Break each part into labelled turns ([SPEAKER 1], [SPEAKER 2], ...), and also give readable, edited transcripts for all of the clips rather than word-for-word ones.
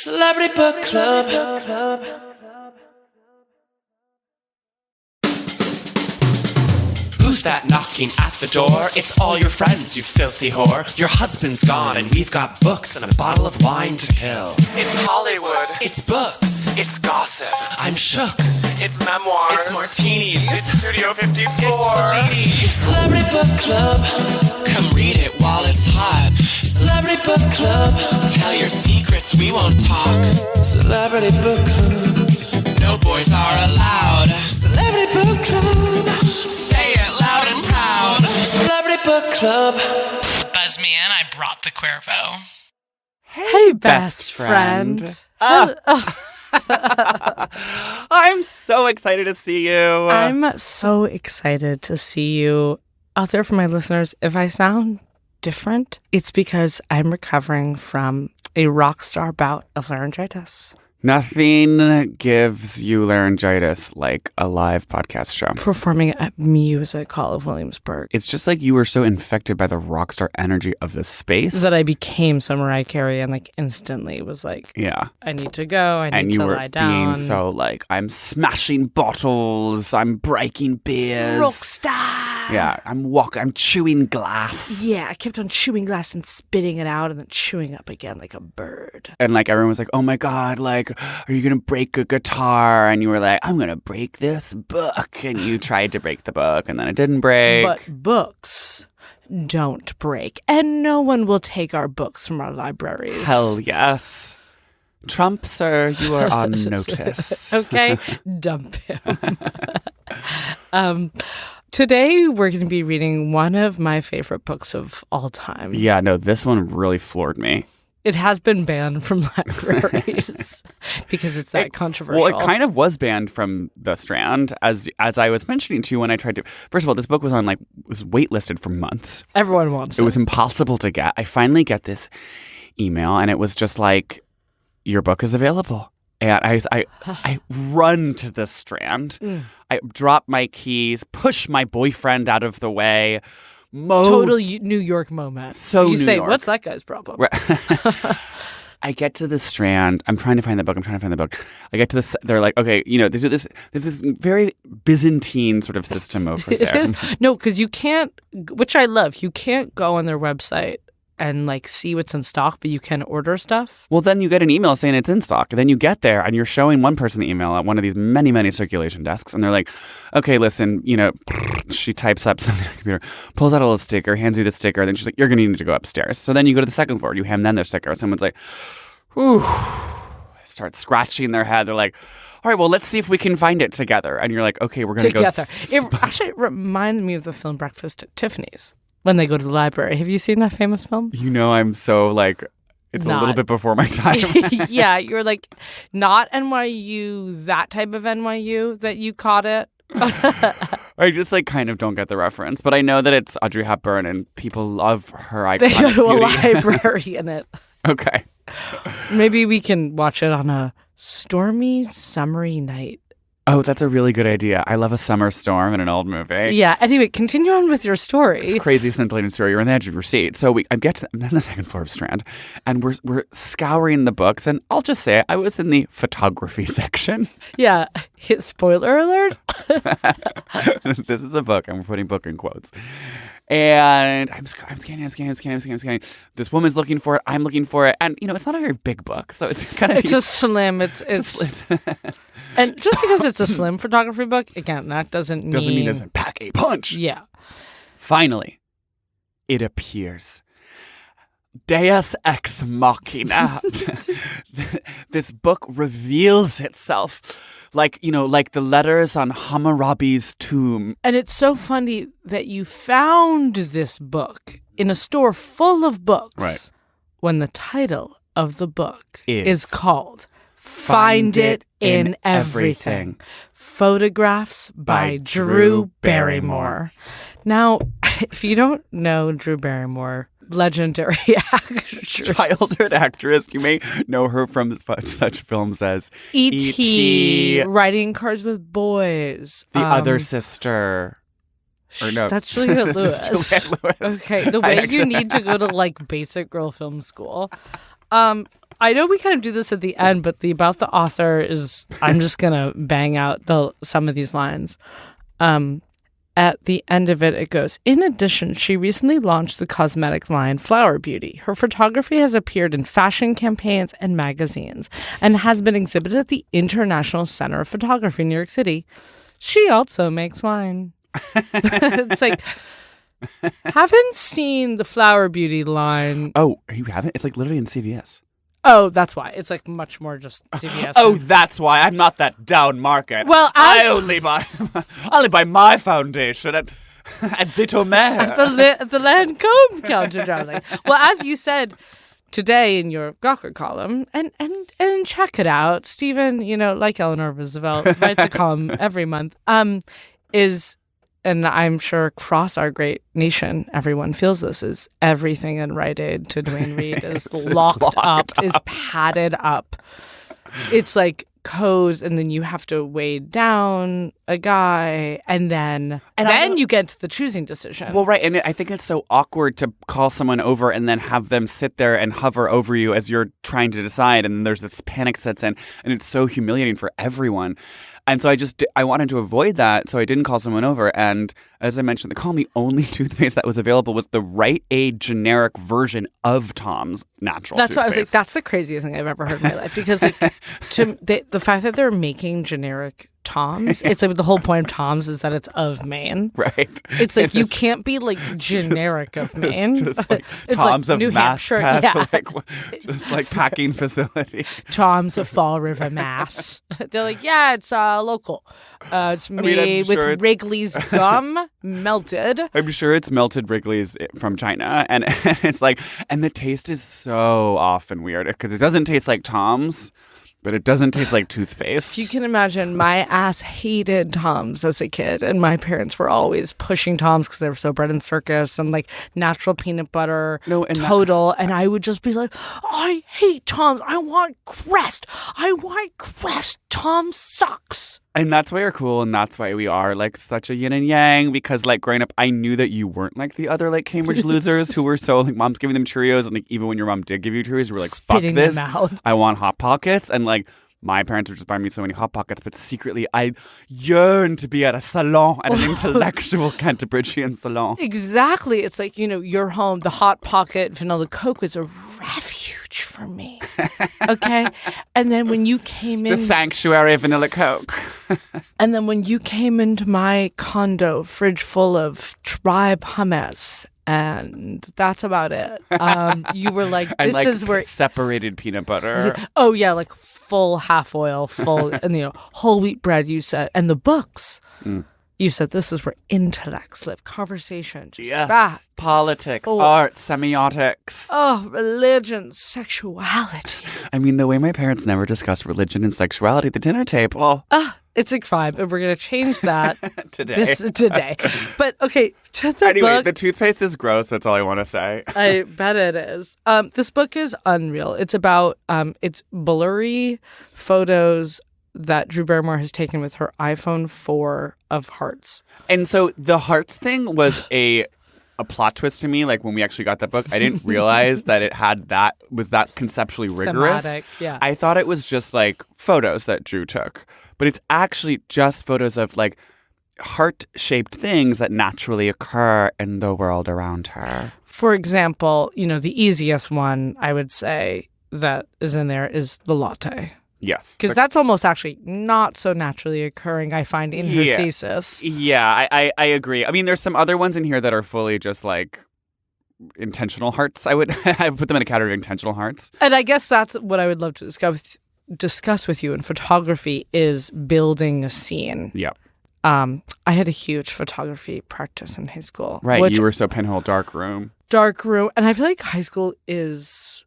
[SPEAKER 1] Celebrity Book Club. Who's that knocking at the door? It's all your friends, you filthy whore. Your husband's gone and we've got books and a bottle of wine to kill.
[SPEAKER 2] It's Hollywood.
[SPEAKER 1] It's books.
[SPEAKER 2] It's gossip.
[SPEAKER 1] I'm shook.
[SPEAKER 2] It's memoirs.
[SPEAKER 1] It's martinis.
[SPEAKER 2] It's Studio 54.
[SPEAKER 1] It's Fellini. It's Celebrity Book Club.
[SPEAKER 3] Come read it while it's hot.
[SPEAKER 1] Celebrity Book Club.
[SPEAKER 3] Tell your secrets, we won't talk.
[SPEAKER 1] Celebrity Book Club.
[SPEAKER 3] No boys are allowed.
[SPEAKER 1] Celebrity Book Club.
[SPEAKER 3] Say it loud and proud.
[SPEAKER 1] Celebrity Book Club.
[SPEAKER 4] Buzz me in, I brought the Cuervo.
[SPEAKER 5] Hey, best friend.
[SPEAKER 6] I'm so excited to see you.
[SPEAKER 5] I'm so excited to see you. Out there for my listeners, if I sound different, it's because I'm recovering from a rock star bout of laryngitis.
[SPEAKER 6] Nothing gives you laryngitis like a live podcast show.
[SPEAKER 5] Performing at Music Hall of Williamsburg.
[SPEAKER 6] It's just like you were so infected by the rock star energy of the space.
[SPEAKER 5] That I became so Mariah Carey and instantly was like,
[SPEAKER 6] yeah,
[SPEAKER 5] I need to go, I need to lie down.
[SPEAKER 6] And you were being so like, I'm smashing bottles, I'm breaking beers.
[SPEAKER 5] Rockstar.
[SPEAKER 6] Yeah, I'm chewing glass.
[SPEAKER 5] Yeah, I kept on chewing glass and spitting it out and then chewing up again like a bird.
[SPEAKER 6] And everyone was like, oh my God, are you going to break a guitar? And you were like, I'm going to break this book. And you tried to break the book and then it didn't break.
[SPEAKER 5] But books don't break. And no one will take our books from our libraries.
[SPEAKER 6] Hell yes. Trump, sir, you are on notice.
[SPEAKER 5] Okay, dump him. Today, we're going to be reading one of my favorite books of all time.
[SPEAKER 6] Yeah, no, this one really floored me.
[SPEAKER 5] It has been banned from libraries because it's that controversial.
[SPEAKER 6] Well, it kind of was banned from the Strand, as I was mentioning to you when I tried to. First of all, this book was on was waitlisted for months.
[SPEAKER 5] Everyone wants it.
[SPEAKER 6] It was impossible to get. I finally get this email, and it was just like, your book is available. And I run to the Strand. I drop my keys, push my boyfriend out of the way.
[SPEAKER 5] Total New York moment.
[SPEAKER 6] So
[SPEAKER 5] you
[SPEAKER 6] New
[SPEAKER 5] say,
[SPEAKER 6] York.
[SPEAKER 5] what's that guy's problem?
[SPEAKER 6] I get to the Strand. I'm trying to find the book. I get to this. They're like, okay, they do this. There's this very Byzantine sort of system over there.
[SPEAKER 5] It is. No, because you can't, which I love, you can't go on their website and see what's in stock, but you can order stuff.
[SPEAKER 6] Well, then you get an email saying it's in stock. And then you get there and you're showing one person the email at one of these many, many circulation desks. And they're like, okay, listen, she types up something on the computer, pulls out a little sticker, hands you the sticker. Then she's like, you're going to need to go upstairs. So then you go to the second floor. You hand them their sticker. Someone's like, whew. Start scratching their head. They're like, all right, well, let's see if we can find it together. And you're like, okay, we're going to go.
[SPEAKER 5] It actually reminds me of the film Breakfast at Tiffany's. When they go to the library. Have you seen that famous film?
[SPEAKER 6] I'm so it's a little bit before my time.
[SPEAKER 5] Yeah, you're not NYU, that type of NYU that you caught it.
[SPEAKER 6] I just kind of don't get the reference. But I know that it's Audrey Hepburn and people love her iconic
[SPEAKER 5] They go to
[SPEAKER 6] beauty.
[SPEAKER 5] a library in it.
[SPEAKER 6] Okay.
[SPEAKER 5] Maybe we can watch it on a stormy, summery night.
[SPEAKER 6] Oh, that's a really good idea. I love a summer storm in an old movie.
[SPEAKER 5] Yeah. Anyway, continue on with your story.
[SPEAKER 6] It's a crazy, scintillating story. You're on the edge of your seat. So I'm on the second floor of Strand, and we're scouring the books. And I'll just say, I was in the photography section.
[SPEAKER 5] Yeah. Spoiler alert.
[SPEAKER 6] This is a book. I'm putting book in quotes. And I'm scanning. This woman's looking for it. I'm looking for it. And, it's not a very big book. So it's kind of...
[SPEAKER 5] It's a slim. It's And just because it's a slim photography book, again, that doesn't mean...
[SPEAKER 6] it doesn't pack a punch.
[SPEAKER 5] Yeah.
[SPEAKER 6] Finally, it appears. Deus ex machina. This book reveals itself. Like the letters on Hammurabi's tomb.
[SPEAKER 5] And it's so funny that you found this book in a store full of books.
[SPEAKER 6] Right.
[SPEAKER 5] When the title of the book
[SPEAKER 6] is
[SPEAKER 5] called Find It in Everything. Photographs by Drew Barrymore. Now, if you don't know Drew Barrymore, legendary actress.
[SPEAKER 6] Childhood actress. You may know her from such films as
[SPEAKER 5] E.T., Writing Cars with Boys.
[SPEAKER 6] The Other Sister. Or no.
[SPEAKER 5] That's Juliette Lewis.
[SPEAKER 6] Juliette Lewis.
[SPEAKER 5] Okay, the way you need to go to basic girl film school. I know we kind of do this at the end, but the about the author is, I'm just going to bang out some of these lines. At the end of it, it goes, in addition, she recently launched the cosmetics line Flower Beauty. Her photography has appeared in fashion campaigns and magazines and has been exhibited at the International Center of Photography in New York City. She also makes wine. It's like, haven't seen the Flower Beauty line.
[SPEAKER 6] Oh, you haven't? It's like literally in CVS.
[SPEAKER 5] Oh, that's why. It's like much more just CVS.
[SPEAKER 6] Oh, that's why. I'm not that down market.
[SPEAKER 5] Well,
[SPEAKER 6] I only buy my foundation at Zitomer.
[SPEAKER 5] the Lancome counter, darling. Well, as you said today in your Gawker column, and check it out, Stephen, like Eleanor Roosevelt, writes a column every month, and I'm sure across our great nation, everyone feels this, is everything in Rite Aid to Dwayne Reed is locked up, is padded up. It's like codes, and then you have to weigh down a guy, and then you get to the choosing decision.
[SPEAKER 6] Well, right, and I think it's so awkward to call someone over and then have them sit there and hover over you as you're trying to decide, and there's this panic sets in, and it's so humiliating for everyone. And so I wanted to avoid that, so I didn't call someone over. And as I mentioned, the only toothpaste that was available was the Rite Aid generic version of Tom's natural
[SPEAKER 5] That's
[SPEAKER 6] toothpaste.
[SPEAKER 5] why I was like, that's the craziest thing I've ever heard in my life. Because the fact that they're making generic Tom's, it's like the whole point of Tom's is that it's of Maine.
[SPEAKER 6] Right.
[SPEAKER 5] It's like you can't be like generic of Maine.
[SPEAKER 6] Just like
[SPEAKER 5] it's
[SPEAKER 6] Tom's
[SPEAKER 5] like
[SPEAKER 6] of
[SPEAKER 5] New
[SPEAKER 6] Mass
[SPEAKER 5] Hampshire.
[SPEAKER 6] Path,
[SPEAKER 5] Yeah.
[SPEAKER 6] just like packing facility.
[SPEAKER 5] Tom's of Fall River, Mass. They're like, yeah, it's local. It's made with Wrigley's gum melted.
[SPEAKER 6] I'm sure it's melted Wrigley's from China, and it's like, and the taste is so often weird because it doesn't taste like Tom's, but it doesn't taste like toothpaste.
[SPEAKER 5] You can imagine my ass hated Tom's as a kid, and my parents were always pushing Tom's because they were so bred in circus and like natural peanut butter, total. And I would just be like, I hate Tom's. I want Crest. Tom sucks.
[SPEAKER 6] And that's why you're cool, and that's why we are like such a yin and yang, because like growing up, I knew that you weren't like the other like Cambridge losers who were so like mom's giving them Cheerios, and like even when your mom did give you Cheerios, you were like,
[SPEAKER 5] spitting
[SPEAKER 6] fuck this,
[SPEAKER 5] them out.
[SPEAKER 6] I want Hot Pockets. And like my parents would just buy me so many Hot Pockets, but secretly I yearned to be at a salon, at an intellectual Cantabrigian salon.
[SPEAKER 5] Exactly. It's like, your home, the Hot Pocket vanilla Coke was a refuge for me. Okay? And then when you came in...
[SPEAKER 6] The sanctuary vanilla Coke.
[SPEAKER 5] And then when you came into my condo, fridge full of Tribe hummus, and that's about it. You were like, this
[SPEAKER 6] like
[SPEAKER 5] is where...
[SPEAKER 6] separated peanut butter.
[SPEAKER 5] Oh, yeah, like full half oil, full, and whole wheat bread, you said. And the books. You said this is where intellects live, conversation.
[SPEAKER 6] Yes. Politics, art, semiotics.
[SPEAKER 5] Oh, religion, sexuality.
[SPEAKER 6] I mean, the way my parents never discussed religion and sexuality at the dinner table.
[SPEAKER 5] It's a crime, and we're going to change that
[SPEAKER 6] today.
[SPEAKER 5] Today. But, okay, to the
[SPEAKER 6] anyway,
[SPEAKER 5] book.
[SPEAKER 6] The toothpaste is gross. That's all I want to say.
[SPEAKER 5] I bet it is. This book is unreal. It's about, it's blurry photos that Drew Barrymore has taken with her iPhone 4 of hearts.
[SPEAKER 6] And so the hearts thing was a plot twist to me. Like when we actually got that book, I didn't realize that it had that conceptually rigorous.
[SPEAKER 5] Thematic, yeah.
[SPEAKER 6] I thought it was just like photos that Drew took, but it's actually just photos of like heart-shaped things that naturally occur in the world around her.
[SPEAKER 5] For example, the easiest one I would say that is in there is the latte.
[SPEAKER 6] Yes.
[SPEAKER 5] Because that's almost actually not so naturally occurring, I find, in her thesis.
[SPEAKER 6] Yeah, I agree. I mean, there's some other ones in here that are fully just like intentional hearts. I would put them in a category of intentional hearts.
[SPEAKER 5] And I guess that's what I would love to discuss with you in photography is building a scene.
[SPEAKER 6] Yeah.
[SPEAKER 5] I had a huge photography practice in high school.
[SPEAKER 6] Right. You were so pinhole darkroom.
[SPEAKER 5] Darkroom. And I feel like high school is...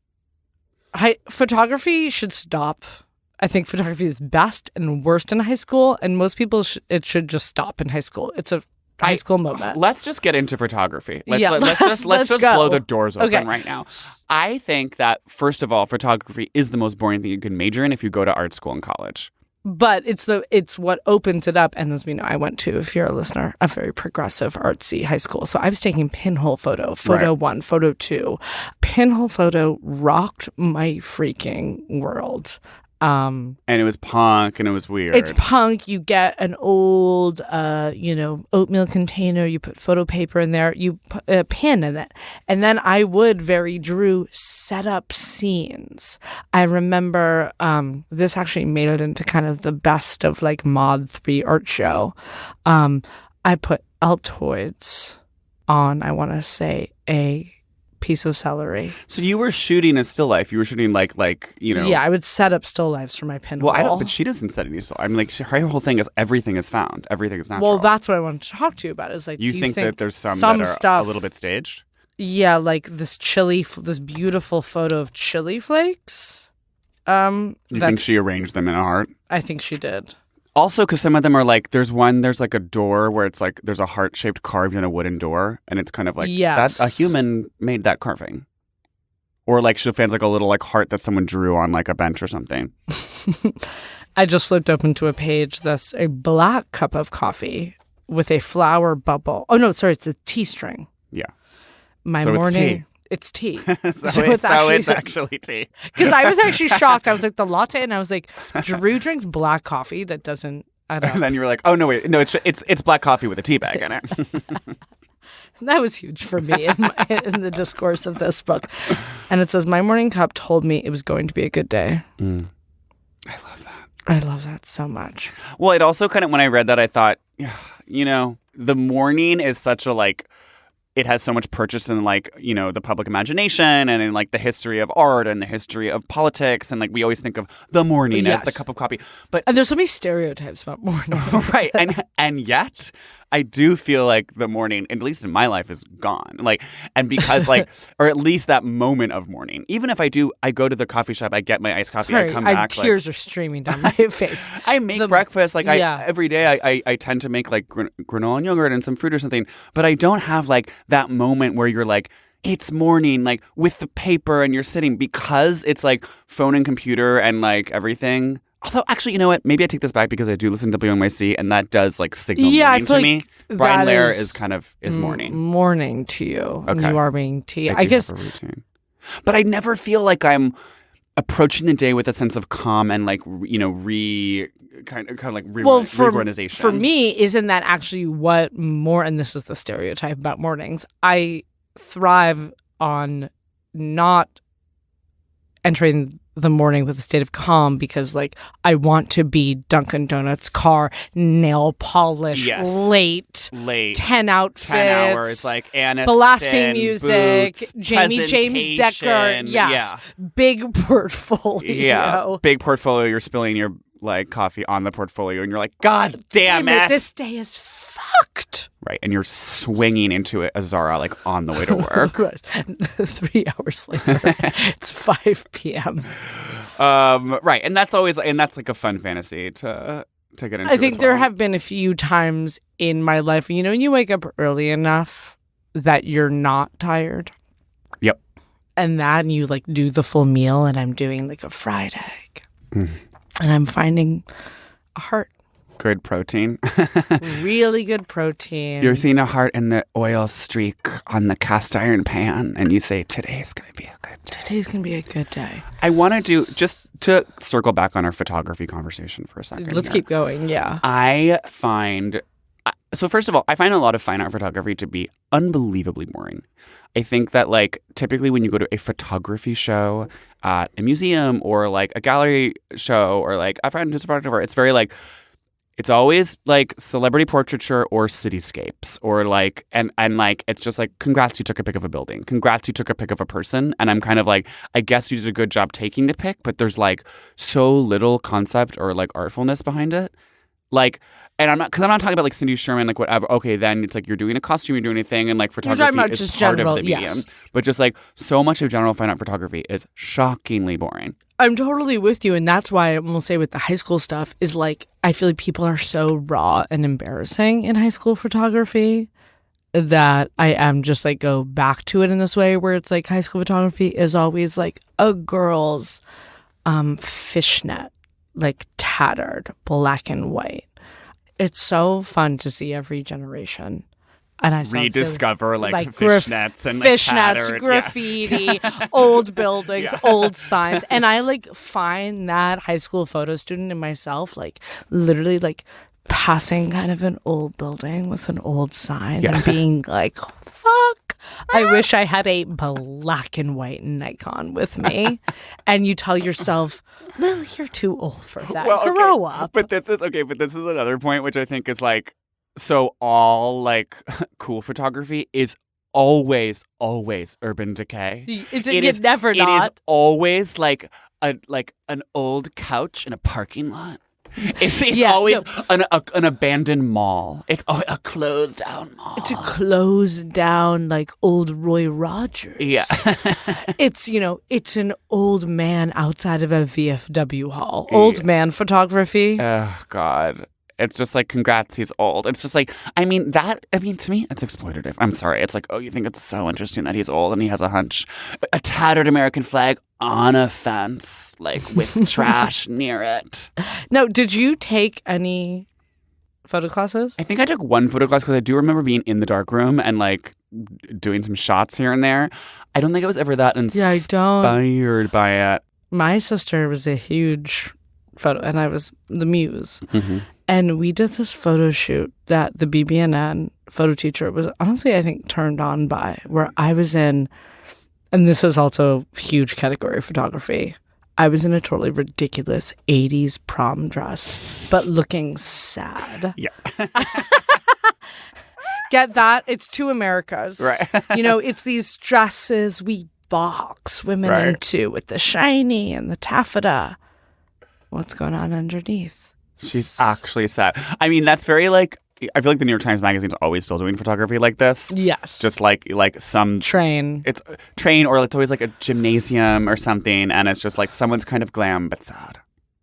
[SPEAKER 5] photography should stop. I think photography is best and worst in high school, and most people it should just stop in high school. It's a high school moment.
[SPEAKER 6] Let's just get into photography. Let's just
[SPEAKER 5] go.
[SPEAKER 6] blow the doors open
[SPEAKER 5] Okay.
[SPEAKER 6] right now. I think that first of all, photography is the most boring thing you can major in if you go to art school in college.
[SPEAKER 5] But it's what opens it up. And as we know, I went to, if you're a listener, a very progressive, artsy high school. So I was taking pinhole photo, photo 1, photo 2. Pinhole photo rocked my freaking world.
[SPEAKER 6] And it was punk and it was weird.
[SPEAKER 5] It's punk. You get an old, oatmeal container. You put photo paper in there. You put a pin in it. And then I would Drew set up scenes. I remember this actually made it into kind of the best of like Mod 3 art show. I put Altoids on, I want to say, a piece of celery.
[SPEAKER 6] So you were shooting a still life. You were shooting like.
[SPEAKER 5] Yeah, I would set up still lives for my pinhole.
[SPEAKER 6] Well, I don't. But she doesn't set any still. I mean, like her whole thing is everything is found. Everything is natural.
[SPEAKER 5] Well, that's what I wanted to talk to you about. Is like,
[SPEAKER 6] you
[SPEAKER 5] do
[SPEAKER 6] think that there's some that are
[SPEAKER 5] stuff
[SPEAKER 6] a little bit staged?
[SPEAKER 5] Yeah, like this beautiful photo of chili flakes.
[SPEAKER 6] You think she arranged them in a heart?
[SPEAKER 5] I think she did.
[SPEAKER 6] Also, because some of them are like, there's like a door where it's like there's a heart-shaped carved in a wooden door, and it's kind of like,
[SPEAKER 5] yes,
[SPEAKER 6] that a human made that carving. Or like she finds like a little like heart that someone drew on like a bench or something.
[SPEAKER 5] I just flipped open to a page that's a black cup of coffee with a flower bubble. Oh, no, sorry, it's a tea string.
[SPEAKER 6] Yeah.
[SPEAKER 5] It's tea.
[SPEAKER 6] so it's actually tea.
[SPEAKER 5] Because I was actually shocked. I was like, the latte, and I was like, Drew drinks black coffee that doesn't add up.
[SPEAKER 6] And then you were like, oh, no, wait. No, it's black coffee with a tea bag in it.
[SPEAKER 5] That was huge for me in the discourse of this book. And it says, my morning cup told me it was going to be a good day.
[SPEAKER 6] I love that.
[SPEAKER 5] I love that so much.
[SPEAKER 6] Well, it also kind of, when I read that, I thought, the morning is such a like, it has so much purchase in like, the public imagination and in like the history of art and the history of politics. And like we always think of the morning as the cup of coffee. But
[SPEAKER 5] there's so many stereotypes about morning.
[SPEAKER 6] Right. And yet I do feel like the morning, at least in my life, is gone. Like, and because like, or at least that moment of morning. Even if I go to the coffee shop, I get my iced coffee, I come back.
[SPEAKER 5] Tears are streaming down my face.
[SPEAKER 6] I make breakfast. Like every day I tend to make like granola and yogurt and some fruit or something. But I don't have like that moment where you're like, it's morning, like with the paper and you're sitting, because it's like phone and computer and like everything. Although, actually, you know what? Maybe I take this back because I do listen to WNYC, and that does like signal morning to me. Brian Lair is morning. Morning
[SPEAKER 5] to you.
[SPEAKER 6] Okay.
[SPEAKER 5] And you are being tea.
[SPEAKER 6] I guess. Have a routine. But I never feel like I'm approaching the day with a sense of calm and like reorganization.
[SPEAKER 5] For me, isn't that actually what more? And this is the stereotype about mornings. I thrive on not entering the morning with a state of calm because like I want to be Dunkin' Donuts car, nail polish, late 10 outfits,
[SPEAKER 6] 10 hours, like Aniston,
[SPEAKER 5] blasting music,
[SPEAKER 6] boots,
[SPEAKER 5] Jamie James Decker, big portfolio.
[SPEAKER 6] Big portfolio. You're spilling your like coffee on the portfolio and you're like, God damn it.
[SPEAKER 5] This day is fucked.
[SPEAKER 6] Right. And you're swinging into a Zara like on the way to work.
[SPEAKER 5] Right. 3 hours later, it's 5 p.m.
[SPEAKER 6] Right. And that's like a fun fantasy to get into.
[SPEAKER 5] I think there have been a few times in my life, when you wake up early enough that you're not tired.
[SPEAKER 6] Yep.
[SPEAKER 5] And you like do the full meal, and I'm doing like a fried egg. And I'm finding a heart.
[SPEAKER 6] Good protein.
[SPEAKER 5] Really good protein.
[SPEAKER 6] You're seeing a heart in the oil streak on the cast iron pan, and you say, today's going to be a good day.
[SPEAKER 5] Today's going to be a good day.
[SPEAKER 6] I want to do, just to circle back on our photography conversation for a second.
[SPEAKER 5] Let's keep going, yeah.
[SPEAKER 6] So first of all, I find a lot of fine art photography to be unbelievably boring. I think that like typically when you go to a photography show at a museum or like a gallery show or like a friend who's a photographer, it's very like, it's always like celebrity portraiture or cityscapes or like, and like, it's just like, congrats, you took a pic of a building. Congrats, you took a pic of a person. And I'm kind of like, I guess you did a good job taking the pic, but there's like so little concept or like artfulness behind it. Like, and I'm not talking about like Cindy Sherman, like whatever. Okay, then it's like you're doing a costume, you're doing a thing, and like photography is
[SPEAKER 5] just
[SPEAKER 6] part
[SPEAKER 5] general,
[SPEAKER 6] of the medium. Yes. But just like so much of general fine art photography is shockingly boring.
[SPEAKER 5] I'm totally with you, and that's why I will say with the high school stuff is like I feel like people are so raw and embarrassing in high school photography that I am just like go back to it in this way where it's like high school photography is always like a girl's fishnet like tattered, black and white. It's so fun to see every generation. And I
[SPEAKER 6] rediscover like
[SPEAKER 5] fishnets
[SPEAKER 6] and
[SPEAKER 5] fishnets,
[SPEAKER 6] tattered,
[SPEAKER 5] graffiti, old buildings, old signs. And I like find that high school photo student in myself, like literally like passing kind of an old building with an old sign and being like, fuck, I wish I had a black and white Nikon with me. And you tell yourself, Lil, you're too old for that. Grow up.
[SPEAKER 6] But this is another point, which I think is like, so all like cool photography is always Urban Decay.
[SPEAKER 5] It is never not.
[SPEAKER 6] It is always like an old couch in a parking lot. It's always an abandoned mall. It's a closed down mall.
[SPEAKER 5] It's a closed down like old Roy Rogers.
[SPEAKER 6] Yeah.
[SPEAKER 5] It's it's an old man outside of a VFW hall. Old man photography.
[SPEAKER 6] Oh God. It's just like, congrats, he's old. It's just like, to me, it's exploitative. I'm sorry. It's like, oh, you think it's so interesting that he's old and he has a hunch. A tattered American flag on a fence, like with trash near it.
[SPEAKER 5] No, did you take any photo classes?
[SPEAKER 6] I think I took one photo class because I do remember being in the darkroom and like doing some shots here and there. I don't think I was ever that inspired by it.
[SPEAKER 5] My sister was a huge photo, and I was the muse. Mm-hmm. And we did this photo shoot that the BBNN photo teacher was honestly, I think, turned on by, where I was in, and this is also a huge category of photography, I was in a totally ridiculous 80s prom dress, but looking sad.
[SPEAKER 6] Yeah.
[SPEAKER 5] Get that? It's two Americas.
[SPEAKER 6] Right.
[SPEAKER 5] It's these dresses we box women into with the shiny and the taffeta. What's going on underneath?
[SPEAKER 6] She's actually sad. I mean, that's very like, I feel like the New York Times Magazine's always still doing photography like this.
[SPEAKER 5] Yes.
[SPEAKER 6] Just like some
[SPEAKER 5] train.
[SPEAKER 6] It's train, or it's always like a gymnasium or something, and it's just like someone's kind of glam but sad.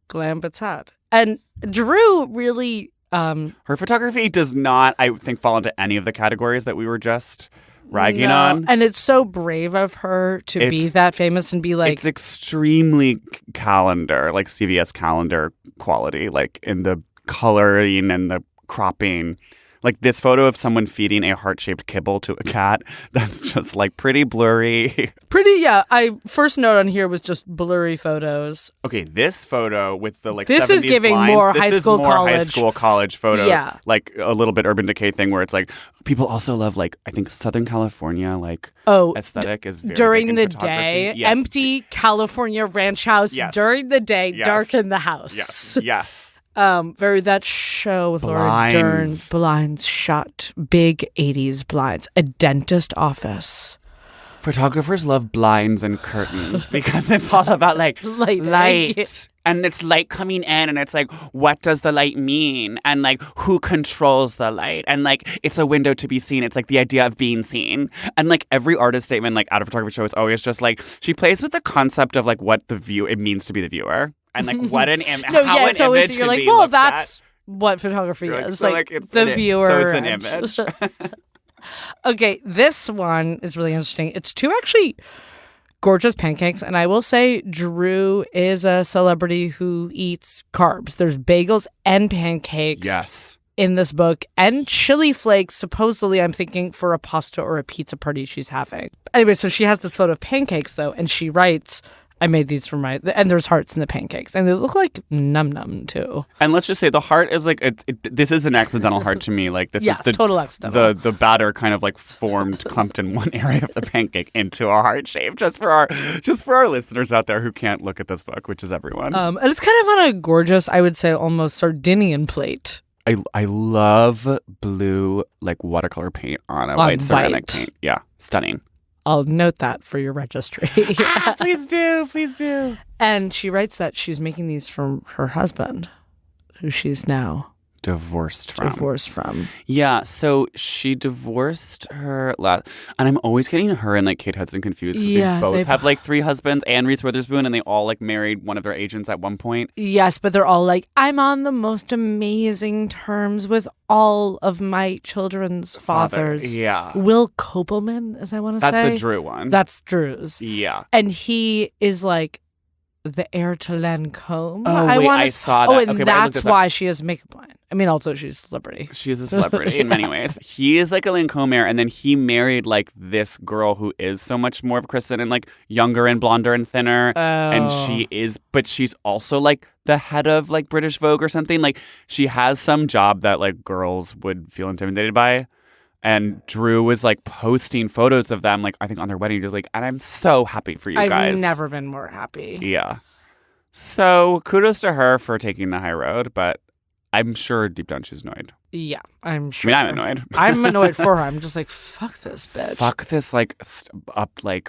[SPEAKER 5] Glam but sad. And Drew really
[SPEAKER 6] her photography does not, I think, fall into any of the categories that we were just ragging on.
[SPEAKER 5] And it's so brave of her to be that famous and be like...
[SPEAKER 6] It's extremely calendar, like CVS calendar quality, like in the coloring and the cropping. Like this photo of someone feeding a heart-shaped kibble to a cat, that's just like pretty blurry.
[SPEAKER 5] I first note on here was just blurry photos.
[SPEAKER 6] Okay, this photo with the like
[SPEAKER 5] this
[SPEAKER 6] 70s
[SPEAKER 5] is giving
[SPEAKER 6] blinds,
[SPEAKER 5] more
[SPEAKER 6] this
[SPEAKER 5] high
[SPEAKER 6] is
[SPEAKER 5] school
[SPEAKER 6] more
[SPEAKER 5] college.
[SPEAKER 6] High school college photo.
[SPEAKER 5] Yeah.
[SPEAKER 6] Like a little bit Urban Decay thing where it's like people also love like I think Southern California aesthetic is very
[SPEAKER 5] during
[SPEAKER 6] big in
[SPEAKER 5] the
[SPEAKER 6] photography.
[SPEAKER 5] day,
[SPEAKER 6] Yes.
[SPEAKER 5] Empty California ranch house during the day, dark in the house.
[SPEAKER 6] Yes.
[SPEAKER 5] Very that show with Laura Dern. Blinds shot. Big 80s blinds. A dentist office.
[SPEAKER 6] Photographers love blinds and curtains because it's all about like light. And it's light coming in and it's like, what does the light mean? And like, who controls the light? And like, it's a window to be seen. It's like the idea of being seen. And like every artist statement like out of photography show is always just like, she plays with the concept of like what it means to be the viewer. And like what an image, how an image
[SPEAKER 5] you're
[SPEAKER 6] can
[SPEAKER 5] like,
[SPEAKER 6] be
[SPEAKER 5] well,
[SPEAKER 6] looked
[SPEAKER 5] that's
[SPEAKER 6] at.
[SPEAKER 5] What photography is.
[SPEAKER 6] So
[SPEAKER 5] like
[SPEAKER 6] it's
[SPEAKER 5] the viewer.
[SPEAKER 6] So it's an image.
[SPEAKER 5] Okay, this one is really interesting. It's two actually gorgeous pancakes. And I will say Drew is a celebrity who eats carbs. There's bagels and pancakes.
[SPEAKER 6] Yes.
[SPEAKER 5] In this book, and chili flakes, supposedly, I'm thinking, for a pasta or a pizza party she's having. Anyway, so she has this photo of pancakes, though, and she writes, I made these for and there's hearts in the pancakes, and they look like num-num, too.
[SPEAKER 6] And let's just say the heart is like, this is an accidental heart to me. Like, this is the
[SPEAKER 5] total accidental.
[SPEAKER 6] The batter kind of like formed, clumped in one area of the pancake into a heart shape, just for our listeners out there who can't look at this book, which is everyone.
[SPEAKER 5] And it's kind of on a gorgeous, I would say, almost Sardinian plate.
[SPEAKER 6] I love blue, like watercolor paint on a white ceramic paint. Yeah, stunning.
[SPEAKER 5] I'll note that for your registry.
[SPEAKER 6] Please do.
[SPEAKER 5] And she writes that she's making these from her husband, who she's now
[SPEAKER 6] divorced from. Yeah, so she divorced her last, and I'm always getting her and like Kate Hudson confused because they both have like 3 husbands and Reese Witherspoon, and they all like married one of their agents at one point.
[SPEAKER 5] Yes, but they're all like, I'm on the most amazing terms with all of my children's fathers.
[SPEAKER 6] Yeah.
[SPEAKER 5] Will Kopelman, as I want to say.
[SPEAKER 6] That's the Drew one.
[SPEAKER 5] That's Drew's.
[SPEAKER 6] Yeah.
[SPEAKER 5] And he is like the heir to Lancôme.
[SPEAKER 6] Oh, wait,
[SPEAKER 5] wanna
[SPEAKER 6] I saw that.
[SPEAKER 5] Oh, and
[SPEAKER 6] Okay, wait, I looked
[SPEAKER 5] that's
[SPEAKER 6] this up.
[SPEAKER 5] why she has a makeup line. I mean, also she's a celebrity.
[SPEAKER 6] She is a celebrity in many ways. He is like a Lancôme heir, and then he married like this girl who is so much more of Kristen and like younger and blonder and thinner. And but she's also like the head of like British Vogue or something. Like she has some job that like girls would feel intimidated by. And Drew was like posting photos of them, like I think on their wedding day, like, and I'm so happy for you guys.
[SPEAKER 5] I've never been more happy.
[SPEAKER 6] Yeah. So kudos to her for taking the high road, but I'm sure deep down she's annoyed.
[SPEAKER 5] Yeah, I'm sure.
[SPEAKER 6] I mean, I'm annoyed.
[SPEAKER 5] I'm annoyed for her. I'm just like, fuck this bitch.
[SPEAKER 6] Fuck this, like,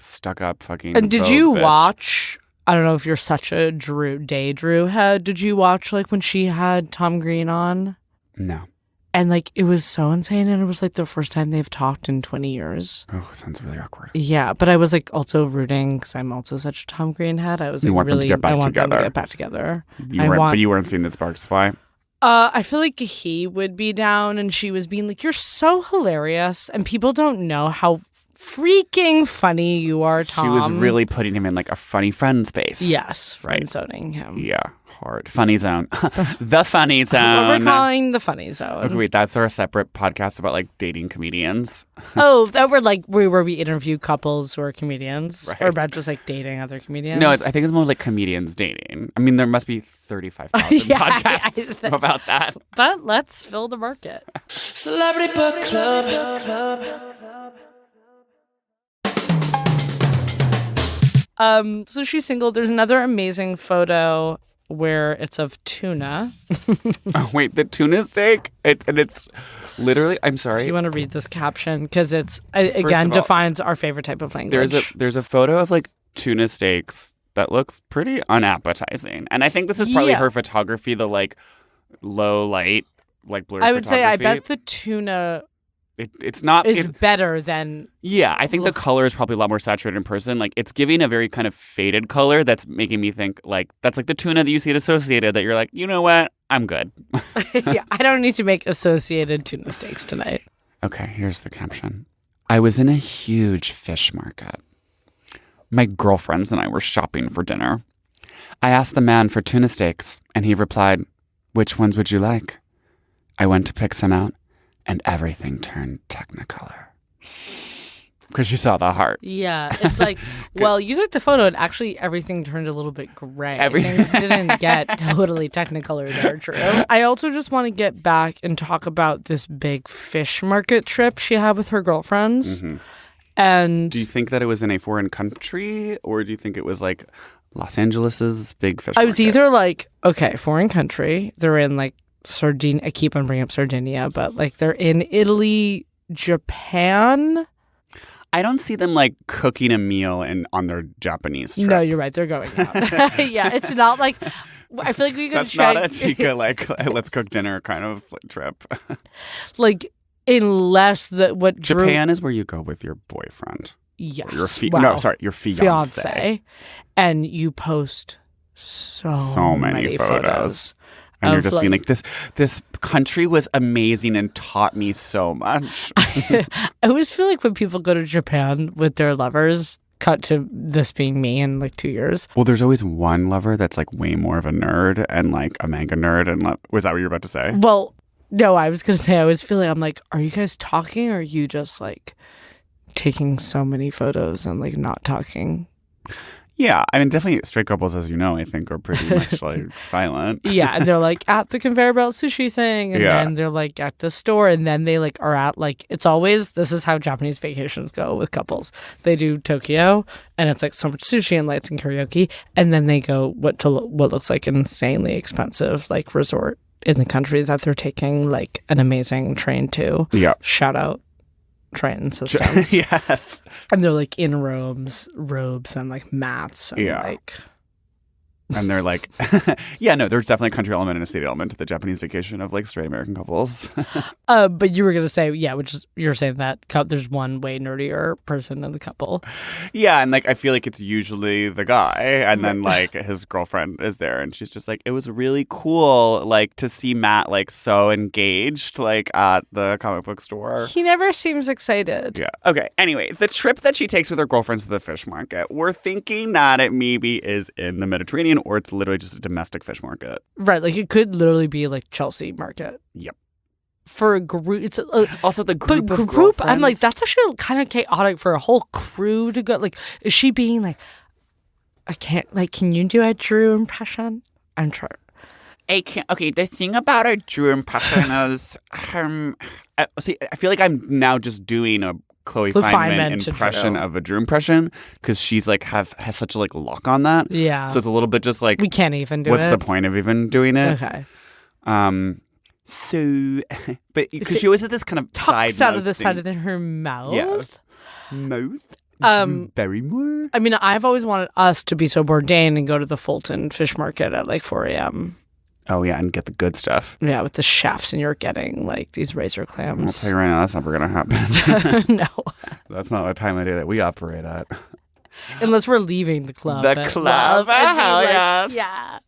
[SPEAKER 6] stuck up fucking.
[SPEAKER 5] And did
[SPEAKER 6] Vogue
[SPEAKER 5] you
[SPEAKER 6] bitch.
[SPEAKER 5] watch? I don't know if you're such a Drew head. Did you watch like when she had Tom Green on?
[SPEAKER 6] No.
[SPEAKER 5] And like it was so insane, and it was like the first time they've talked in 20 years.
[SPEAKER 6] Oh, sounds really awkward.
[SPEAKER 5] Yeah, but I was like also rooting because I'm also such a Tom Green head. I was like,
[SPEAKER 6] You want them to get back
[SPEAKER 5] I want
[SPEAKER 6] together.
[SPEAKER 5] them to get back together.
[SPEAKER 6] But you weren't seeing the sparks fly.
[SPEAKER 5] I feel like he would be down, and she was being like, "You're so hilarious," and people don't know how freaking funny you are, Tom.
[SPEAKER 6] She was really putting him in like a funny friend space.
[SPEAKER 5] Yes,
[SPEAKER 6] Right.
[SPEAKER 5] friend-zoning him.
[SPEAKER 6] Yeah, hard. Funny zone. The funny zone.
[SPEAKER 5] What we're calling the funny zone.
[SPEAKER 6] Okay, wait, that's our separate podcast about like dating comedians.
[SPEAKER 5] Oh, that were like where we interview couples who are comedians,
[SPEAKER 6] Right.
[SPEAKER 5] or about just like dating other comedians.
[SPEAKER 6] No, I think it's more like comedians dating. I mean, there must be 35,000
[SPEAKER 5] Yeah,
[SPEAKER 6] podcasts about that.
[SPEAKER 5] But let's fill the market.
[SPEAKER 1] Celebrity Book Club.
[SPEAKER 5] So she's single. There's another amazing photo where it's of tuna.
[SPEAKER 6] Oh, wait, the tuna steak? It's literally, I'm sorry.
[SPEAKER 5] If you want to read this caption, because it's, again,
[SPEAKER 6] all,
[SPEAKER 5] defines our favorite type of language.
[SPEAKER 6] There's a photo of like tuna steaks that looks pretty unappetizing. And I think this is probably her photography, the like low light, like blurry
[SPEAKER 5] I would say, I
[SPEAKER 6] photography.
[SPEAKER 5] bet the tuna
[SPEAKER 6] it's not
[SPEAKER 5] is better than...
[SPEAKER 6] Yeah, I think the color is probably a lot more saturated in person. Like it's giving a very kind of faded color that's making me think like that's like the tuna that you see at Associated that you're like, you know what? I'm good.
[SPEAKER 5] Yeah, I don't need to make Associated tuna steaks tonight.
[SPEAKER 6] Okay, here's the caption. I was in a huge fish market. My girlfriends and I were shopping for dinner. I asked the man for tuna steaks, and he replied, "Which ones would you like?" I went to pick some out, and everything turned technicolor. Because you saw the heart.
[SPEAKER 5] Yeah, it's like, well, you took the photo and actually everything turned a little bit gray. Things didn't get totally technicolor there, Drew. I also just want to get back and talk about this big fish market trip she had with her girlfriends.
[SPEAKER 6] Mm-hmm.
[SPEAKER 5] And
[SPEAKER 6] do you think that it was in a foreign country, or do you think it was like Los Angeles's big fish
[SPEAKER 5] I
[SPEAKER 6] market?
[SPEAKER 5] was either like, okay, foreign country. They're in like Sardinia. I keep on bringing up Sardinia, but like they're in Italy, Japan.
[SPEAKER 6] I don't see them like cooking a meal on their Japanese trip.
[SPEAKER 5] No, you're right. They're going out. Yeah, it's not like. I feel like we could
[SPEAKER 6] That's
[SPEAKER 5] try.
[SPEAKER 6] not a Chica like let's cook dinner kind of trip.
[SPEAKER 5] Like unless what Drew,
[SPEAKER 6] Japan is where you go with your boyfriend.
[SPEAKER 5] yes,
[SPEAKER 6] Your fiance.
[SPEAKER 5] And you post so many photos.
[SPEAKER 6] And you're
[SPEAKER 5] of,
[SPEAKER 6] just being like, this country was amazing and taught me so much.
[SPEAKER 5] I always feel like when people go to Japan with their lovers, cut to this being me in like 2 years.
[SPEAKER 6] Well, there's always one lover that's like way more of a nerd and like a manga nerd. And was that what you were about to say?
[SPEAKER 5] Well, no, I was going to say, I always feel like, I'm like, are you guys talking or are you just like taking so many photos and like not talking?
[SPEAKER 6] Yeah, I mean, definitely straight couples, as you know, I think are pretty much like silent.
[SPEAKER 5] Yeah, and they're like at the conveyor belt sushi thing, and
[SPEAKER 6] Yeah.
[SPEAKER 5] then they're like at the store, and then they like are at like, it's always, this is how Japanese vacations go with couples. They do Tokyo, and it's like so much sushi and lights and karaoke, and then they go what looks like an insanely expensive like resort in the country that they're taking like an amazing train to.
[SPEAKER 6] Yeah.
[SPEAKER 5] Shout out train systems.
[SPEAKER 6] Yes.
[SPEAKER 5] And they're like in robes and like mats and
[SPEAKER 6] Yeah.
[SPEAKER 5] like
[SPEAKER 6] And they're like, yeah, no, there's definitely a country element and a state element to the Japanese vacation of like straight American couples.
[SPEAKER 5] But you were going to say, yeah, which is, you're saying that there's one way nerdier person in the couple.
[SPEAKER 6] Yeah, and like I feel like it's usually the guy, and then like his girlfriend is there, and she's just like, it was really cool, like to see Matt like so engaged, like at the comic book store.
[SPEAKER 5] He never seems excited.
[SPEAKER 6] Yeah. Okay. Anyway, the trip that she takes with her girlfriends to the fish market, we're thinking that it maybe is in the Mediterranean or it's literally just a domestic fish market.
[SPEAKER 5] Right, like it could literally be like Chelsea Market.
[SPEAKER 6] Yep.
[SPEAKER 5] For a group, it's
[SPEAKER 6] also the group.
[SPEAKER 5] But
[SPEAKER 6] of
[SPEAKER 5] group, I'm like,
[SPEAKER 6] girlfriends.
[SPEAKER 5] that's actually kind of chaotic for a whole crew to go. Like, is she being like, I can't, like, can you do a Drew impression? I'm trying.
[SPEAKER 6] I can't. Okay, the thing about a Drew impression is, see, I feel like I'm now just doing a Chloe Feynman impression of a Drew impression because she's like has such a like lock on that.
[SPEAKER 5] Yeah.
[SPEAKER 6] So it's a little bit just like
[SPEAKER 5] We can't even do it.
[SPEAKER 6] what's the point of even doing it?
[SPEAKER 5] Okay.
[SPEAKER 6] So, but because she always has this kind of
[SPEAKER 5] Talks out of the
[SPEAKER 6] thing.
[SPEAKER 5] side of her mouth.
[SPEAKER 6] Yeah. Mouth. Drew Barrymore.
[SPEAKER 5] I mean, I've always wanted us to be so bourdain and go to the Fulton Fish Market at like 4 a.m.
[SPEAKER 6] Oh yeah, and get the good stuff.
[SPEAKER 5] Yeah, with the chefs, and you're getting like these razor
[SPEAKER 6] I'll
[SPEAKER 5] clams.
[SPEAKER 6] tell you right now, that's never gonna happen.
[SPEAKER 5] No,
[SPEAKER 6] That's not a time of day that we operate at.
[SPEAKER 5] unless we're leaving the club.
[SPEAKER 6] The
[SPEAKER 5] at
[SPEAKER 6] club?
[SPEAKER 5] love, and
[SPEAKER 6] Hell
[SPEAKER 5] you're like,
[SPEAKER 6] yes.
[SPEAKER 5] Yeah.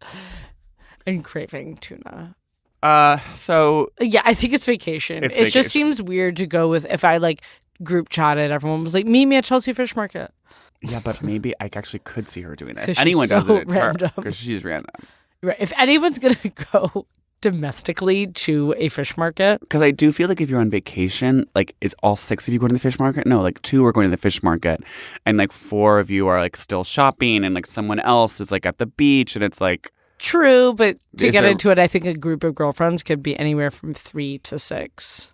[SPEAKER 5] And craving tuna.
[SPEAKER 6] So
[SPEAKER 5] Yeah, I think it's vacation.
[SPEAKER 6] It's
[SPEAKER 5] It just
[SPEAKER 6] vacation.
[SPEAKER 5] seems weird to go with if I like group chatted, everyone was like, meet me at Chelsea Fish Market.
[SPEAKER 6] yeah, but maybe I actually could see her doing it.
[SPEAKER 5] 'Cause she's
[SPEAKER 6] Anyone does
[SPEAKER 5] so
[SPEAKER 6] it, it's
[SPEAKER 5] random.
[SPEAKER 6] her because she's random.
[SPEAKER 5] Right. If anyone's going to go domestically to a fish market,
[SPEAKER 6] Because I do feel like if you're on vacation, like is all 6 of you going to the fish market? No, like 2 are going to the fish market, and like 4 of you are like still shopping, and like someone else is like at the beach, and it's like
[SPEAKER 5] true, but to
[SPEAKER 6] Is
[SPEAKER 5] get
[SPEAKER 6] there-
[SPEAKER 5] into it, I think a group of girlfriends could be anywhere from 3 to 6.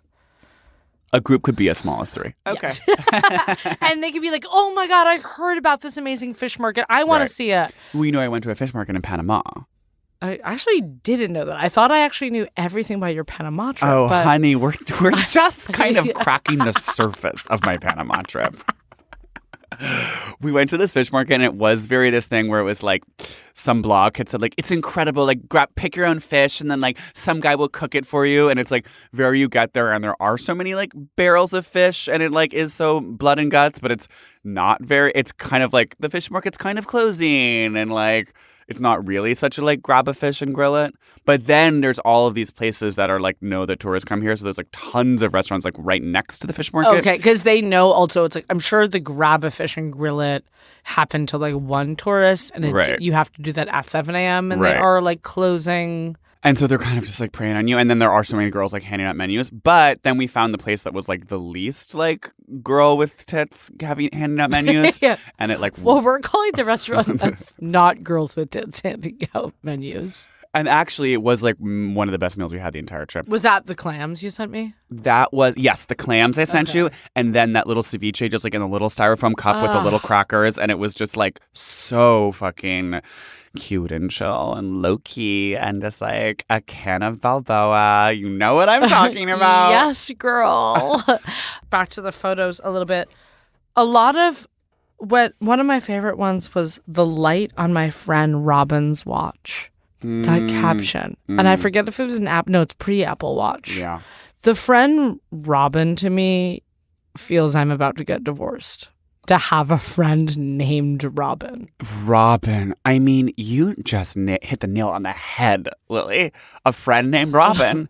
[SPEAKER 6] a group could be as small as 3. Okay.
[SPEAKER 5] Yes. And they could be like, oh my God, I heard about this amazing fish market. I want
[SPEAKER 6] Right.
[SPEAKER 5] to see it.
[SPEAKER 6] Well, you know, I went to a fish market in Panama.
[SPEAKER 5] I actually didn't know that. I thought I actually knew everything about your Panama trip.
[SPEAKER 6] Oh,
[SPEAKER 5] but
[SPEAKER 6] honey, we're just kind of
[SPEAKER 5] Yeah.
[SPEAKER 6] cracking the surface of my Panama trip. We went to this fish market, and it was very this thing where it was like some blog had said like it's incredible, like pick your own fish, and then like some guy will cook it for you, and it's like very you get there, and there are so many like barrels of fish, and it like is so blood and guts, but it's not very. It's kind of like the fish market's kind of closing, and like. It's not really such a like grab a fish and grill it. But then there's all of these places that are like know that tourists come here. So there's like tons of restaurants like right next to the fish market.
[SPEAKER 5] okay, because they know also it's like, I'm sure the grab a fish and grill it happened to like one tourist and
[SPEAKER 6] Right.
[SPEAKER 5] you have to do that at 7 a.m. and
[SPEAKER 6] Right.
[SPEAKER 5] they are like closing.
[SPEAKER 6] And so they're kind of just like preying on you. And then there are so many girls like handing out menus. But then we found the place that was like the least like girl with tits handing out menus.
[SPEAKER 5] Yeah.
[SPEAKER 6] And it like
[SPEAKER 5] Well, we're calling the restaurant that's not girls with tits handing out menus.
[SPEAKER 6] and actually it was like one of the best meals we had the entire trip.
[SPEAKER 5] Was that the clams you sent me?
[SPEAKER 6] That was yes, the clams I sent
[SPEAKER 5] Okay.
[SPEAKER 6] you, and then that little ceviche just like in a little styrofoam cup with the little crackers, and it was just like so fucking cute and chill and low key, and just like a can of Balboa. You know what I'm talking about?
[SPEAKER 5] Yes, girl. Back to the photos a little bit. A lot of one of my favorite ones was the light on my friend Robin's watch. That caption. And I forget if it was an app. No, it's pre-Apple Watch.
[SPEAKER 6] Yeah.
[SPEAKER 5] The friend Robin to me feels I'm about to get divorced. To have a friend named Robin.
[SPEAKER 6] Robin. I mean, you just hit the nail on the head, Lily. A friend named Robin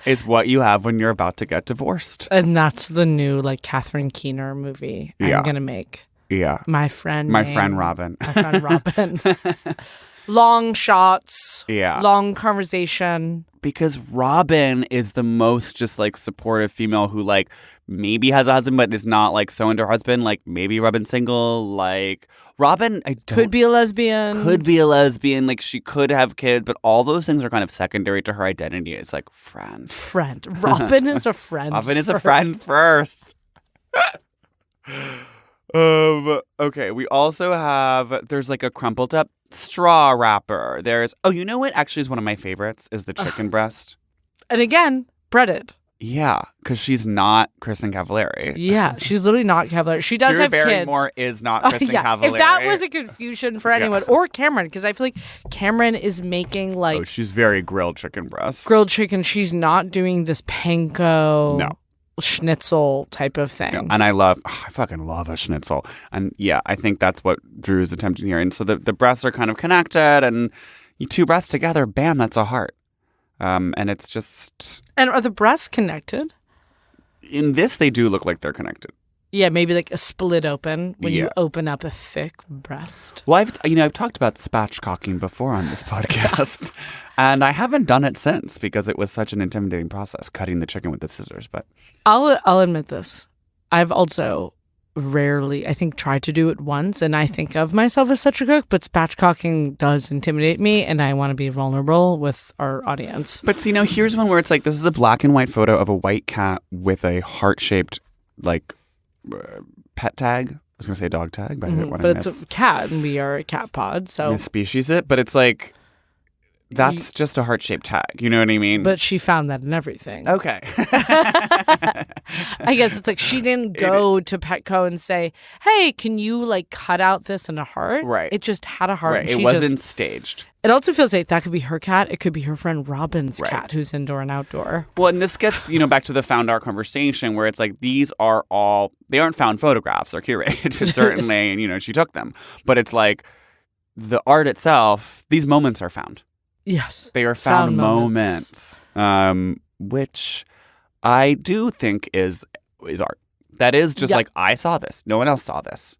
[SPEAKER 6] is what you have when you're about to get divorced.
[SPEAKER 5] And that's the new like Catherine Keener movie
[SPEAKER 6] Yeah.
[SPEAKER 5] I'm going to make.
[SPEAKER 6] Yeah.
[SPEAKER 5] My friend
[SPEAKER 6] Robin.
[SPEAKER 5] My friend Robin. Long shots.
[SPEAKER 6] Yeah.
[SPEAKER 5] Long conversation.
[SPEAKER 6] Because Robin is the most just like supportive female who like maybe has a husband but is not like so into her husband. Like maybe Robin's single. Like Robin
[SPEAKER 5] Could be a lesbian.
[SPEAKER 6] could be a lesbian. Like she could have kids, but all those things are kind of secondary to her identity. It's like friend.
[SPEAKER 5] Friend. Robin is a friend.
[SPEAKER 6] Robin is a
[SPEAKER 5] first.
[SPEAKER 6] friend first. Okay, we also have there's like a crumpled up straw wrapper. There's you know what actually is one of my favorites is the chicken breast.
[SPEAKER 5] And again, breaded.
[SPEAKER 6] Yeah, because she's not Kristen Cavallari.
[SPEAKER 5] Yeah, she's literally not Cavallari. She does
[SPEAKER 6] Drew
[SPEAKER 5] have
[SPEAKER 6] Barrymore
[SPEAKER 5] kids.
[SPEAKER 6] is not Kristen Cavallari.
[SPEAKER 5] If that was a confusion for anyone, or Cameron, because I feel like Cameron is making like
[SPEAKER 6] Oh, she's very grilled chicken breast.
[SPEAKER 5] grilled chicken. She's not doing this panko
[SPEAKER 6] No.
[SPEAKER 5] schnitzel type of thing.
[SPEAKER 6] Yeah, and I fucking love a schnitzel. And yeah, I think that's what Drew's attempting here. And so the breasts are kind of connected, and you two breasts together, bam, that's a heart. And it's just...
[SPEAKER 5] And are the breasts connected?
[SPEAKER 6] In this, they do look like they're connected.
[SPEAKER 5] Yeah, maybe like a split open when you
[SPEAKER 6] Yeah.
[SPEAKER 5] open up a thick breast.
[SPEAKER 6] Well, I've talked about spatchcocking before on this podcast, and I haven't done it since because it was such an intimidating process, cutting the chicken with the scissors. But
[SPEAKER 5] I'll admit this. I've also rarely, I think, tried to do it once, and I think of myself as such a cook, but spatchcocking does intimidate me, and I want to be vulnerable with our audience.
[SPEAKER 6] But see, now here's one where it's like, this is a black and white photo of a white cat with a heart-shaped, like, pet tag. I was going to say dog tag, but I didn't want to
[SPEAKER 5] But it's a cat, and we are a cat pod, so...
[SPEAKER 6] species it. But it's like, that's just a heart-shaped tag. You know what I mean?
[SPEAKER 5] But she found that in everything.
[SPEAKER 6] Okay.
[SPEAKER 5] I guess it's like she didn't go to Petco and say, hey, can you like cut out this in a heart?
[SPEAKER 6] Right.
[SPEAKER 5] It just had a heart.
[SPEAKER 6] Right.
[SPEAKER 5] And
[SPEAKER 6] It wasn't staged.
[SPEAKER 5] It also feels like that could be her cat. It could be her friend Robin's
[SPEAKER 6] Right.
[SPEAKER 5] cat who's indoor and outdoor.
[SPEAKER 6] Well, and this gets, back to the found art conversation where it's like, these are all, they aren't found photographs. They're curated, certainly. And, she took them. But it's like the art itself, these moments are found.
[SPEAKER 5] Yes.
[SPEAKER 6] They are found moments. Which I do think is art. That is just like, I saw this. No one else saw this.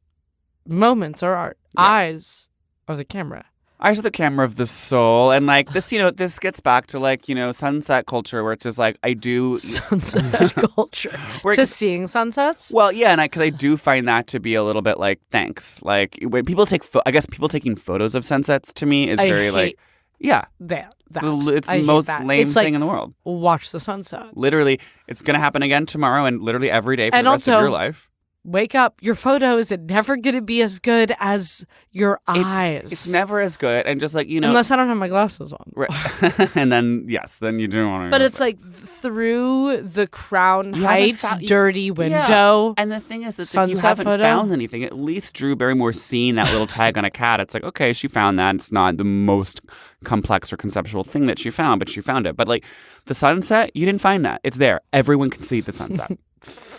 [SPEAKER 5] Moments are art.
[SPEAKER 6] Yeah.
[SPEAKER 5] Eyes are the camera.
[SPEAKER 6] Eyes are the camera of the soul. And like this, this gets back to like, sunset culture where it's just like, I do.
[SPEAKER 5] Sunset culture. To seeing sunsets?
[SPEAKER 6] Well, yeah. And because I do find that to be a little bit like, thanks. Like when people take, I guess people taking photos of sunsets to me is very like, yeah.
[SPEAKER 5] That.
[SPEAKER 6] It's the most lame thing in the world.
[SPEAKER 5] Watch the sunset.
[SPEAKER 6] Literally, it's going to happen again tomorrow and literally every day for the rest of your life.
[SPEAKER 5] Wake up. Your photo is never going to be as good as your eyes.
[SPEAKER 6] It's never as good. And just like,
[SPEAKER 5] Unless I don't have my glasses on.
[SPEAKER 6] Right. And then, yes, then you do want to.
[SPEAKER 5] But it's like through the Crown Heights dirty window.
[SPEAKER 6] Yeah. And the thing is, it's like you haven't
[SPEAKER 5] photo.
[SPEAKER 6] found anything. At least Drew Barrymore seeing that little tag on a cat. It's like, okay, she found that. It's not the most complex or conceptual thing that she found, but she found it. But like the sunset, you didn't find that. It's there. Everyone can see the sunset.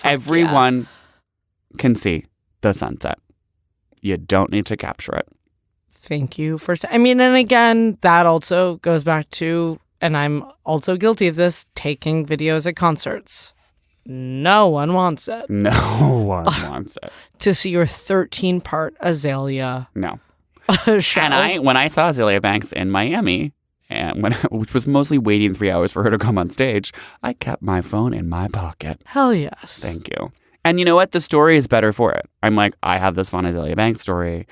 [SPEAKER 6] Everyone can see the sunset. You don't need to capture it.
[SPEAKER 5] Thank you for and again, that also goes back to, and I'm also guilty of this, taking videos at concerts. No one wants it.
[SPEAKER 6] No one wants it.
[SPEAKER 5] To see your 13-part Azalea
[SPEAKER 6] No.
[SPEAKER 5] show.
[SPEAKER 6] And when I saw Azalea Banks in Miami, which was mostly waiting 3 hours for her to come on stage, I kept my phone in my pocket.
[SPEAKER 5] Hell yes.
[SPEAKER 6] Thank you. And you know what? The story is better for it. I'm like, I have this fun Azalea Banks story,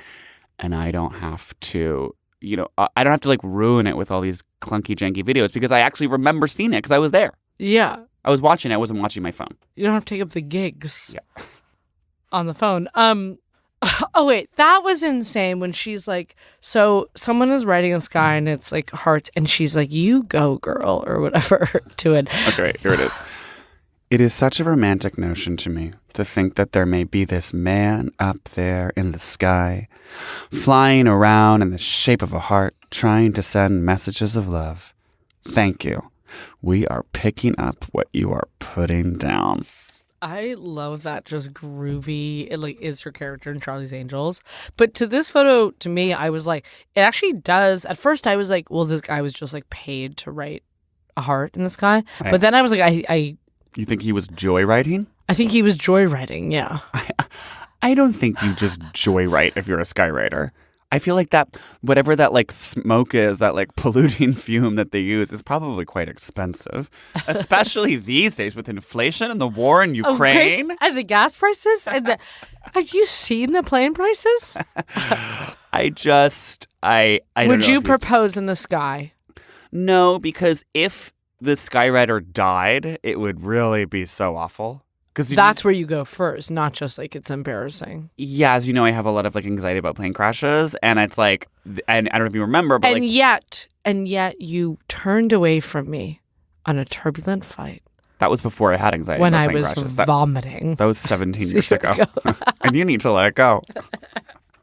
[SPEAKER 6] and I don't have to, I don't have to like ruin it with all these clunky, janky videos because I actually remember seeing it because I was there.
[SPEAKER 5] Yeah.
[SPEAKER 6] I was watching it. I wasn't watching my phone.
[SPEAKER 5] You don't have to take up the gigs.
[SPEAKER 6] Yeah.
[SPEAKER 5] On the phone. Oh, wait. That was insane when she's like, so someone is writing in the sky and it's like hearts, and she's like, you go, girl, or whatever to it.
[SPEAKER 6] Okay, wait, here it is. It is such a romantic notion to me to think that there may be this man up there in the sky, flying around in the shape of a heart, trying to send messages of love. Thank you. We are picking up what you are putting down.
[SPEAKER 5] I love that just groovy, it like is her character in Charlie's Angels. But to this photo, to me, I was like, it actually does. At first, I was like, well, this guy was just like paid to write a heart in the sky.
[SPEAKER 6] Right.
[SPEAKER 5] But then I was like,
[SPEAKER 6] You think he was joywriting?
[SPEAKER 5] I think he was joywriting, yeah.
[SPEAKER 6] I don't think you just joywrite if you're a skywriter. I feel like that, whatever that like smoke is, that like polluting fume that they use is probably quite expensive, especially these days with inflation and the war in Ukraine.
[SPEAKER 5] Right? And the gas prices. Have you seen the plane prices?
[SPEAKER 6] I don't
[SPEAKER 5] Would
[SPEAKER 6] know
[SPEAKER 5] you
[SPEAKER 6] if
[SPEAKER 5] propose in the sky?
[SPEAKER 6] No, because if the skywriter died, it would really be so awful.
[SPEAKER 5] That's where you go first, not just like it's embarrassing.
[SPEAKER 6] Yeah, as you know, I have a lot of like anxiety about plane crashes, and it's like, and I don't know if you remember, but
[SPEAKER 5] and yet you turned away from me on a turbulent flight.
[SPEAKER 6] That was before I had anxiety.
[SPEAKER 5] when
[SPEAKER 6] about
[SPEAKER 5] I
[SPEAKER 6] plane
[SPEAKER 5] was
[SPEAKER 6] crashes.
[SPEAKER 5] vomiting.
[SPEAKER 6] That was 17 years ago. And you need to let it go.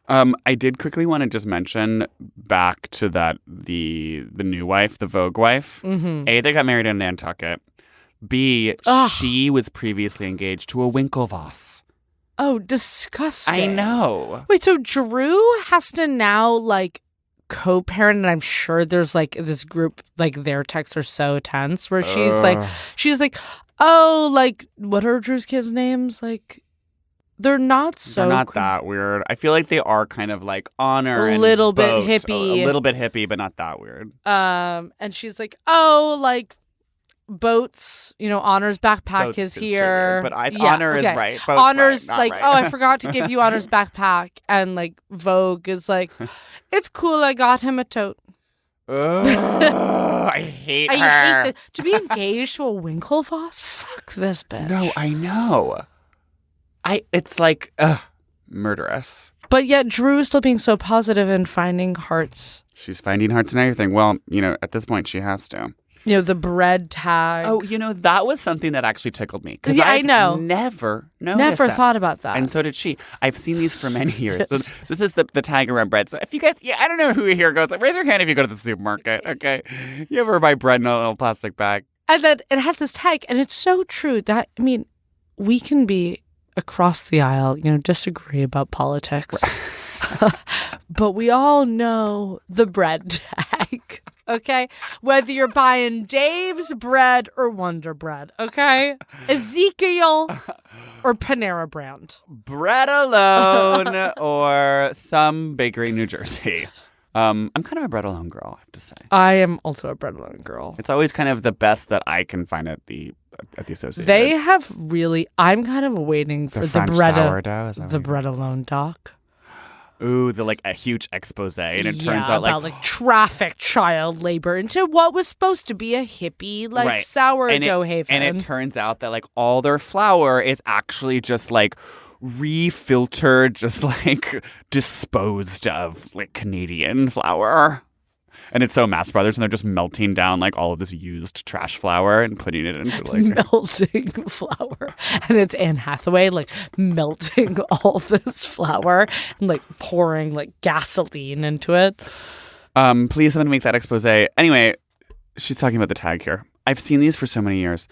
[SPEAKER 6] I did quickly want to just mention back to the new wife, the Vogue wife.
[SPEAKER 5] Mm-hmm.
[SPEAKER 6] A, they got married in Nantucket. B, she was previously engaged to a Winklevoss.
[SPEAKER 5] Oh, disgusting.
[SPEAKER 6] I know.
[SPEAKER 5] Wait, so Drew has to now like co-parent, and I'm sure there's like this group, like their texts are so tense where she's like, oh, like what are Drew's kids' names? Like they're not so
[SPEAKER 6] They're not that weird. I feel like they are kind of like honor
[SPEAKER 5] A
[SPEAKER 6] and
[SPEAKER 5] little bit
[SPEAKER 6] boat.
[SPEAKER 5] hippie.
[SPEAKER 6] A little bit hippie, but not that weird.
[SPEAKER 5] And she's like, oh, like boats, Honor's backpack
[SPEAKER 6] Boats
[SPEAKER 5] is
[SPEAKER 6] is
[SPEAKER 5] here.
[SPEAKER 6] too weird, but Honor is right. Boats
[SPEAKER 5] Honor's
[SPEAKER 6] fine, not
[SPEAKER 5] like,
[SPEAKER 6] right.
[SPEAKER 5] oh, I forgot to give you Honor's backpack. And like Vogue is like, it's cool, I got him a tote.
[SPEAKER 6] Ugh, I hate her.
[SPEAKER 5] I hate that. To be engaged to a Winklevoss? Fuck this bitch.
[SPEAKER 6] No, I know. It's like, murderous.
[SPEAKER 5] But yet Drew is still being so positive and finding hearts.
[SPEAKER 6] She's finding hearts and everything. Well, at this point, she has to.
[SPEAKER 5] The bread tag.
[SPEAKER 6] Oh, that was something that actually tickled me. Because
[SPEAKER 5] I know.
[SPEAKER 6] Never
[SPEAKER 5] Never thought about that.
[SPEAKER 6] And so did she. I've seen these for many years. So this is the tag around bread. So if you guys, I don't know who here goes. Raise your hand if you go to the supermarket, okay? You ever buy bread in a little plastic bag?
[SPEAKER 5] And then it has this tag, and it's so true that, we can be across the aisle, disagree about politics. But we all know the bread tag. Okay? Whether you're buying Dave's bread or Wonder Bread, okay? Ezekiel or Panera brand.
[SPEAKER 6] Bread alone or some bakery in New Jersey. I'm kind of a bread alone girl, I have to say.
[SPEAKER 5] I am also a bread alone girl.
[SPEAKER 6] It's always kind of the best that I can find at the Associated.
[SPEAKER 5] They have really, I'm kind of waiting for the
[SPEAKER 6] French
[SPEAKER 5] bread
[SPEAKER 6] sourdough, is that
[SPEAKER 5] the
[SPEAKER 6] what you-
[SPEAKER 5] bread alone doc.
[SPEAKER 6] Ooh, a huge expose, and it turns out
[SPEAKER 5] about traffic child labor into what was supposed to be a hippie
[SPEAKER 6] right.
[SPEAKER 5] sourdough haven.
[SPEAKER 6] And it turns out that all their flour is actually just refiltered, just disposed of Canadian flour. And it's so Mass Brothers, and they're just melting down all of this used trash flour and putting it into
[SPEAKER 5] melting flour. And it's Anne Hathaway melting all this flour and pouring gasoline into it.
[SPEAKER 6] Please someone make that expose. Anyway, she's talking about the tag here. I've seen these for so many years.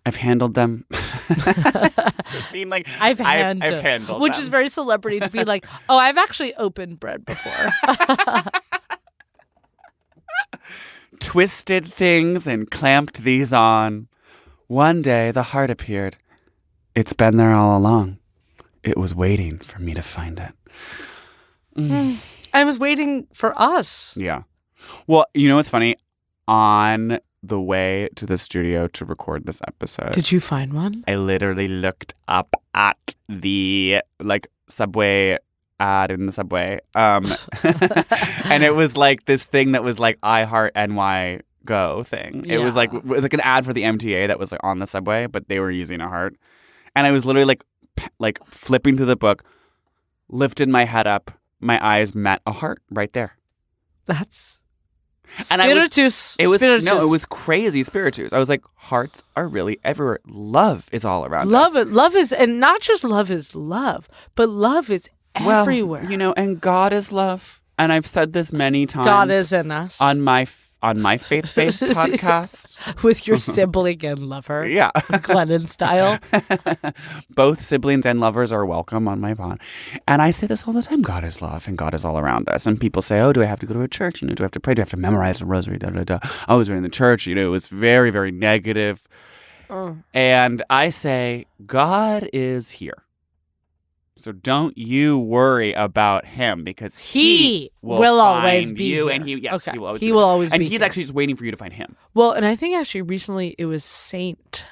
[SPEAKER 6] I've handled them. It's just being
[SPEAKER 5] I've handled which
[SPEAKER 6] them.
[SPEAKER 5] Is very celebrity to be oh, I've actually opened bread before.
[SPEAKER 6] Twisted things and clamped these on. One day the heart appeared. It's been there all along. It was waiting for me to find it.
[SPEAKER 5] I was waiting for us.
[SPEAKER 6] Yeah. Well, you know what's funny? On the way to the studio to record this episode,
[SPEAKER 5] did you find one?
[SPEAKER 6] I literally looked up at the subway ad in the subway, and it was this thing that was I Heart NY Go thing. It was it was an ad for the MTA that was on the subway, but they were using a heart, and I was literally flipping through the book, lifted my head up, my eyes met a heart right there.
[SPEAKER 5] That's
[SPEAKER 6] Spiritus.
[SPEAKER 5] It was
[SPEAKER 6] it was crazy Spiritus. I was like, hearts are really everywhere. Love is all around us.
[SPEAKER 5] Love is, and not just love is love, but love is everywhere.
[SPEAKER 6] And God is love. And I've said this many times.
[SPEAKER 5] God is in us.
[SPEAKER 6] On my faith-based podcast.
[SPEAKER 5] With your sibling and lover.
[SPEAKER 6] Yeah.
[SPEAKER 5] Glennon style.
[SPEAKER 6] Both siblings and lovers are welcome on my pod. And I say this all the time. God is love and God is all around us. And people say, oh, do I have to go to a church? Do I have to pray? Do I have to memorize a rosary? Da, da, da. I was in the church. It was very, very negative. And I say, God is here. So don't you worry about him because he will
[SPEAKER 5] always
[SPEAKER 6] find
[SPEAKER 5] be
[SPEAKER 6] you,
[SPEAKER 5] here.
[SPEAKER 6] and he will always.
[SPEAKER 5] He will always
[SPEAKER 6] and
[SPEAKER 5] be
[SPEAKER 6] he's
[SPEAKER 5] here.
[SPEAKER 6] actually just waiting for you to find him.
[SPEAKER 5] Well, and I think actually recently it was Saint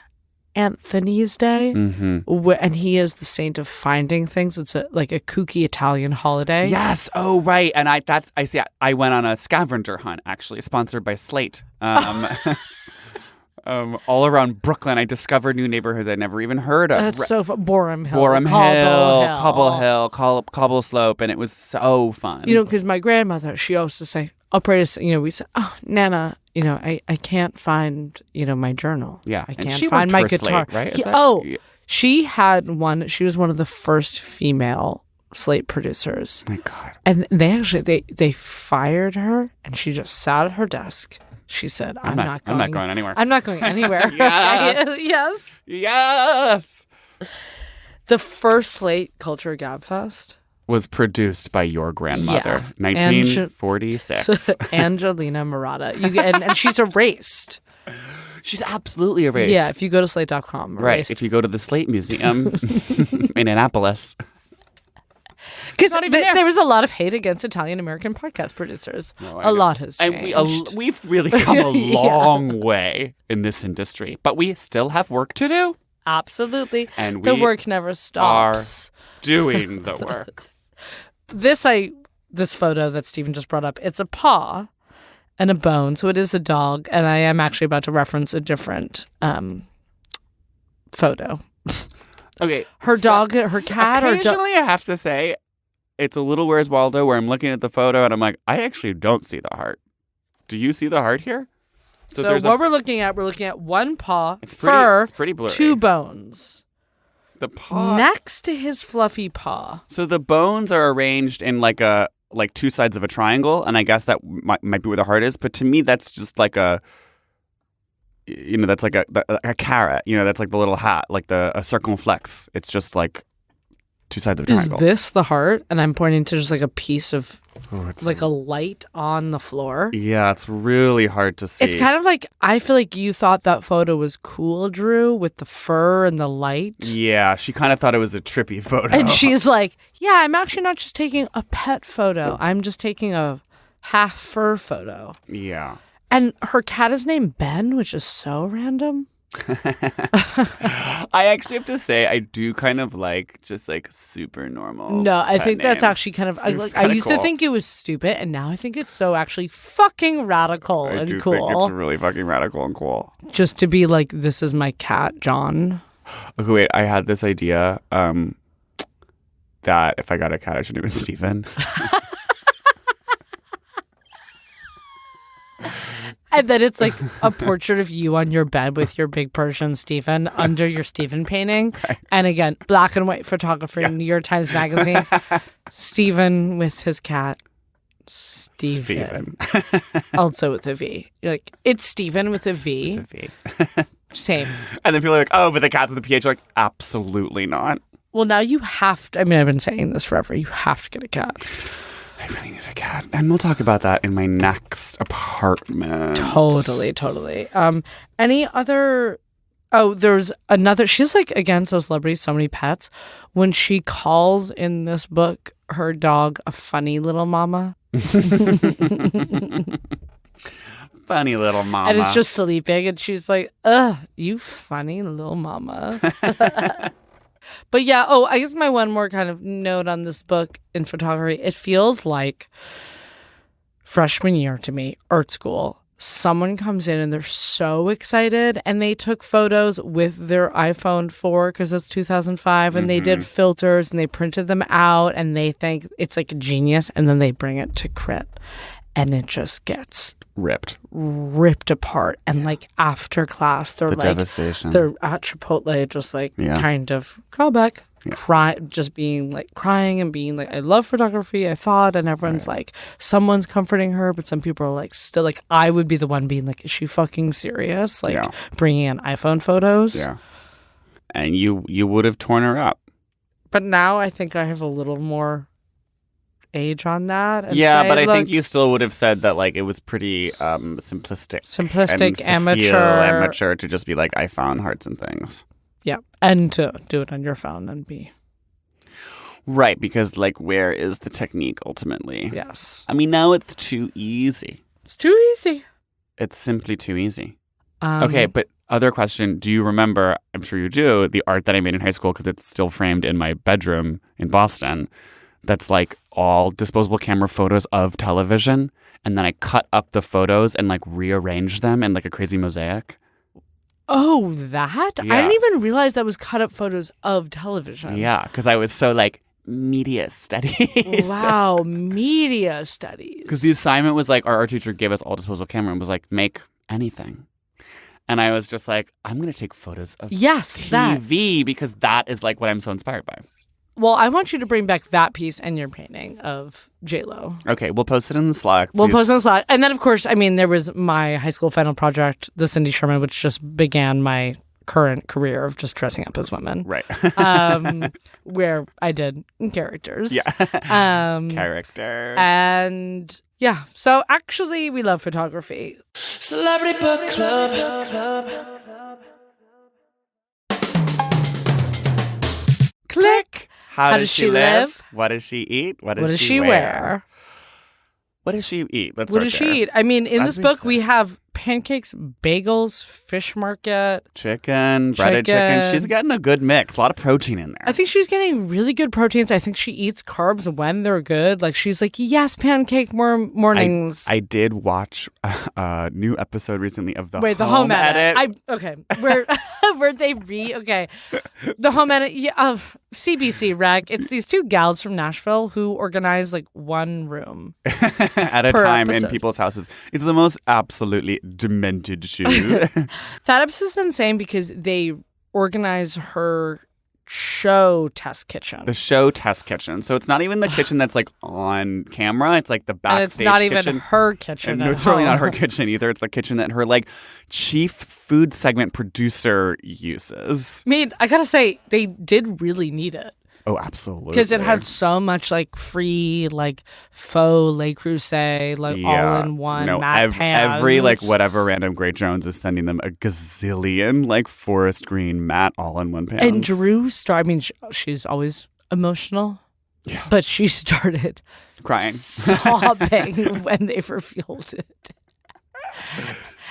[SPEAKER 5] Anthony's Day, and he is the saint of finding things. It's a kooky Italian holiday.
[SPEAKER 6] Yes. Oh, right. And I see. I went on a scavenger hunt actually, sponsored by Slate. All around Brooklyn, I discovered new neighborhoods I'd never even heard of.
[SPEAKER 5] That's so fun. Borum Hill,
[SPEAKER 6] Cobble Hill, Cobble Slope, and it was so fun.
[SPEAKER 5] Because my grandmother, she used to say, operator, we said, oh, Nana, I can't find, my journal.
[SPEAKER 6] Yeah.
[SPEAKER 5] I
[SPEAKER 6] And
[SPEAKER 5] can't
[SPEAKER 6] she
[SPEAKER 5] find
[SPEAKER 6] worked
[SPEAKER 5] my
[SPEAKER 6] for
[SPEAKER 5] guitar.
[SPEAKER 6] Slate, right? Is
[SPEAKER 5] Yeah,
[SPEAKER 6] that-
[SPEAKER 5] oh,
[SPEAKER 6] yeah.
[SPEAKER 5] she was one of the first female Slate producers.
[SPEAKER 6] Oh my God.
[SPEAKER 5] And they fired her, and she just sat at her desk. She said, I'm not going
[SPEAKER 6] anywhere.
[SPEAKER 5] I'm not going anywhere.
[SPEAKER 6] Yes.
[SPEAKER 5] Yes.
[SPEAKER 6] Yes.
[SPEAKER 5] The first Slate Culture Gab Fest.
[SPEAKER 6] Was produced by your grandmother,
[SPEAKER 5] Yeah.
[SPEAKER 6] 1946.
[SPEAKER 5] Angelina Murata. And she's erased.
[SPEAKER 6] She's absolutely erased.
[SPEAKER 5] Yeah, if you go to slate.com.
[SPEAKER 6] Right.
[SPEAKER 5] Erased.
[SPEAKER 6] If you go to the Slate Museum in Annapolis.
[SPEAKER 5] Because
[SPEAKER 6] not even there.
[SPEAKER 5] there was a lot of hate against Italian-American podcast producers.
[SPEAKER 6] No, I
[SPEAKER 5] a
[SPEAKER 6] know.
[SPEAKER 5] lot has
[SPEAKER 6] And
[SPEAKER 5] changed.
[SPEAKER 6] we've really come a
[SPEAKER 5] Yeah.
[SPEAKER 6] long way in this industry, but we still have work to do.
[SPEAKER 5] Absolutely.
[SPEAKER 6] And
[SPEAKER 5] the
[SPEAKER 6] we
[SPEAKER 5] work never stops.
[SPEAKER 6] Doing the work.
[SPEAKER 5] This photo that Stephen just brought up, it's a paw and a bone, so it is a dog, and I am actually about to reference a different photo.
[SPEAKER 6] Okay.
[SPEAKER 5] Her dog, her cat, or
[SPEAKER 6] occasionally I have to say, it's a little Where's Waldo where I'm looking at the photo and I'm like, I actually don't see the heart. Do you see the heart here?
[SPEAKER 5] So what we're looking at one paw,
[SPEAKER 6] it's
[SPEAKER 5] fur,
[SPEAKER 6] pretty blurry.
[SPEAKER 5] 2 bones.
[SPEAKER 6] The paw.
[SPEAKER 5] Next to his fluffy paw.
[SPEAKER 6] So the bones are arranged in like 2 sides of a triangle, and I guess that might be where the heart is. But to me, that's just like that's like a carrot. That's like the little hat, like a circumflex. It's just like 2 sides of a
[SPEAKER 5] Is
[SPEAKER 6] triangle.
[SPEAKER 5] this the heart? And I'm pointing to just like a piece of
[SPEAKER 6] it's
[SPEAKER 5] like a light on the floor.
[SPEAKER 6] Yeah, it's really hard to see.
[SPEAKER 5] It's kind of like, I feel like you thought that photo was cool, Drew, with the fur and the light.
[SPEAKER 6] Yeah, she kind of thought it was a trippy photo.
[SPEAKER 5] And she's like, yeah, I'm actually not just taking a pet photo. I'm just taking a half fur photo.
[SPEAKER 6] Yeah.
[SPEAKER 5] And her cat is named Ben, which is so random.
[SPEAKER 6] I actually have to say, I do kind of like just like super normal.
[SPEAKER 5] No, I
[SPEAKER 6] pet
[SPEAKER 5] think that's
[SPEAKER 6] names.
[SPEAKER 5] actually kind of,
[SPEAKER 6] Seems
[SPEAKER 5] I
[SPEAKER 6] kinda
[SPEAKER 5] used to
[SPEAKER 6] cool.
[SPEAKER 5] think it was stupid, and now I think it's so actually fucking radical
[SPEAKER 6] I
[SPEAKER 5] and
[SPEAKER 6] do
[SPEAKER 5] cool.
[SPEAKER 6] think it's really fucking radical and cool.
[SPEAKER 5] Just to be like, this is my cat, John.
[SPEAKER 6] Okay, wait, I had this idea that if I got a cat, I should name it Stephen.
[SPEAKER 5] And then it's like a portrait of you on your bed with your big Persian Stephen under your Stephen painting. Right. And again, black and white photography in New York Times Magazine. Stephen with his cat. Stephen. Also with a V. You're like, it's Stephen with a V.
[SPEAKER 6] With a V.
[SPEAKER 5] Same.
[SPEAKER 6] And then people are like, oh, but the cat's with a PH. You're like, absolutely not.
[SPEAKER 5] Well, now you have to, I mean, I've been saying this forever. You have to get a cat.
[SPEAKER 6] I really need a cat. And we'll talk about that in my next apartment.
[SPEAKER 5] Totally. Any other... Oh, there's another... She's like, again, so celebrity, so many pets. When she calls in this book her dog a funny little mama.
[SPEAKER 6] Funny little mama.
[SPEAKER 5] And it's just sleeping. And she's like, ugh, you funny little mama. But yeah, I guess my one more kind of note on this book in photography, it feels like freshman year to me, art school. Someone comes in and they're so excited and they took photos with their iPhone 4 because it's 2005 and they did filters and they printed them out and they think it's like a genius and then they bring it to Crit and it just gets ripped apart. And like after class, they're like,
[SPEAKER 6] devastation.
[SPEAKER 5] They're at Chipotle, just like kind of call back, just being like crying and being like, I love photography, I thought, and everyone's like, someone's comforting her, but some people are like, still like, I would be the one being like, is she fucking serious? Like bringing in iPhone photos.
[SPEAKER 6] Yeah. And you would have torn her up.
[SPEAKER 5] But now I think I have a little more age on that. And
[SPEAKER 6] yeah,
[SPEAKER 5] say,
[SPEAKER 6] but I
[SPEAKER 5] look,
[SPEAKER 6] think you still would have said that like it was pretty simplistic, and amateur to just be like, I found hearts and things.
[SPEAKER 5] Yeah, and to do it on your phone and be
[SPEAKER 6] right, because like, where is the technique ultimately?
[SPEAKER 5] Yes,
[SPEAKER 6] I mean, now it's too easy.
[SPEAKER 5] It's too easy.
[SPEAKER 6] It's simply too easy. Okay, but other question: do you remember? I'm sure you do. The art that I made in high school, because it's still framed in my bedroom in Boston. That's like all disposable camera photos of television. And then I cut up the photos and like rearrange them in like a crazy mosaic.
[SPEAKER 5] Oh, that?
[SPEAKER 6] Yeah.
[SPEAKER 5] I didn't even realize that was cut up photos of television.
[SPEAKER 6] Yeah, because I was so like, media studies.
[SPEAKER 5] Wow, media studies.
[SPEAKER 6] Because the assignment was like, our art teacher gave us all disposable camera and was like, make anything. And I was just like, I'm going to take photos of TV because that is like what I'm so inspired by.
[SPEAKER 5] Well, I want you to bring back that piece and your painting of J-Lo.
[SPEAKER 6] Okay, we'll post it in the Slack.
[SPEAKER 5] We'll post it in the Slack. And then, of course, I mean, there was my high school final project, the Cindy Sherman, which just began my current career of just dressing up as women.
[SPEAKER 6] Right.
[SPEAKER 5] Where I did characters.
[SPEAKER 6] Yeah. Characters.
[SPEAKER 5] And yeah, so actually we love photography.
[SPEAKER 1] Celebrity Book Club.
[SPEAKER 5] Click.
[SPEAKER 6] How does she live? What does she eat? What does she wear? What does she eat? Let's
[SPEAKER 5] What
[SPEAKER 6] start
[SPEAKER 5] does she
[SPEAKER 6] there.
[SPEAKER 5] eat? I mean, in
[SPEAKER 6] As
[SPEAKER 5] this
[SPEAKER 6] we
[SPEAKER 5] book,
[SPEAKER 6] said.
[SPEAKER 5] we have pancakes, bagels, fish market.
[SPEAKER 6] Chicken, breaded chicken. She's getting a good mix. A lot of protein in there.
[SPEAKER 5] I think she's getting really good proteins. I think she eats carbs when they're good. Like, she's like, yes, pancake mornings.
[SPEAKER 6] I did watch a new episode recently of the
[SPEAKER 5] Home
[SPEAKER 6] edit.
[SPEAKER 5] Okay. Where they the home edit. Yeah, CBC rec. It's these two gals from Nashville who organize like one room
[SPEAKER 6] at a
[SPEAKER 5] per
[SPEAKER 6] time
[SPEAKER 5] episode.
[SPEAKER 6] in people's houses. It's the most absolutely demented shoot.
[SPEAKER 5] That episode's insane because they organize her show test kitchen.
[SPEAKER 6] The show test kitchen. So it's not even the kitchen that's like on camera. It's like the
[SPEAKER 5] And
[SPEAKER 6] backstage
[SPEAKER 5] it's not
[SPEAKER 6] kitchen.
[SPEAKER 5] even her kitchen.
[SPEAKER 6] And
[SPEAKER 5] at
[SPEAKER 6] no, it's really not her
[SPEAKER 5] home.
[SPEAKER 6] kitchen either. It's the kitchen that her like chief food segment producer uses.
[SPEAKER 5] I mean, I gotta say, they did really need it.
[SPEAKER 6] Oh, absolutely.
[SPEAKER 5] Because it had so much like free, like faux Le Creuset, like all in one matte pans.
[SPEAKER 6] every like whatever random Great Jones is sending them a gazillion like forest green matte all in one pans.
[SPEAKER 5] And Drew I mean, she's always emotional.
[SPEAKER 6] Yeah.
[SPEAKER 5] But she started
[SPEAKER 6] crying,
[SPEAKER 5] sobbing when they revealed it.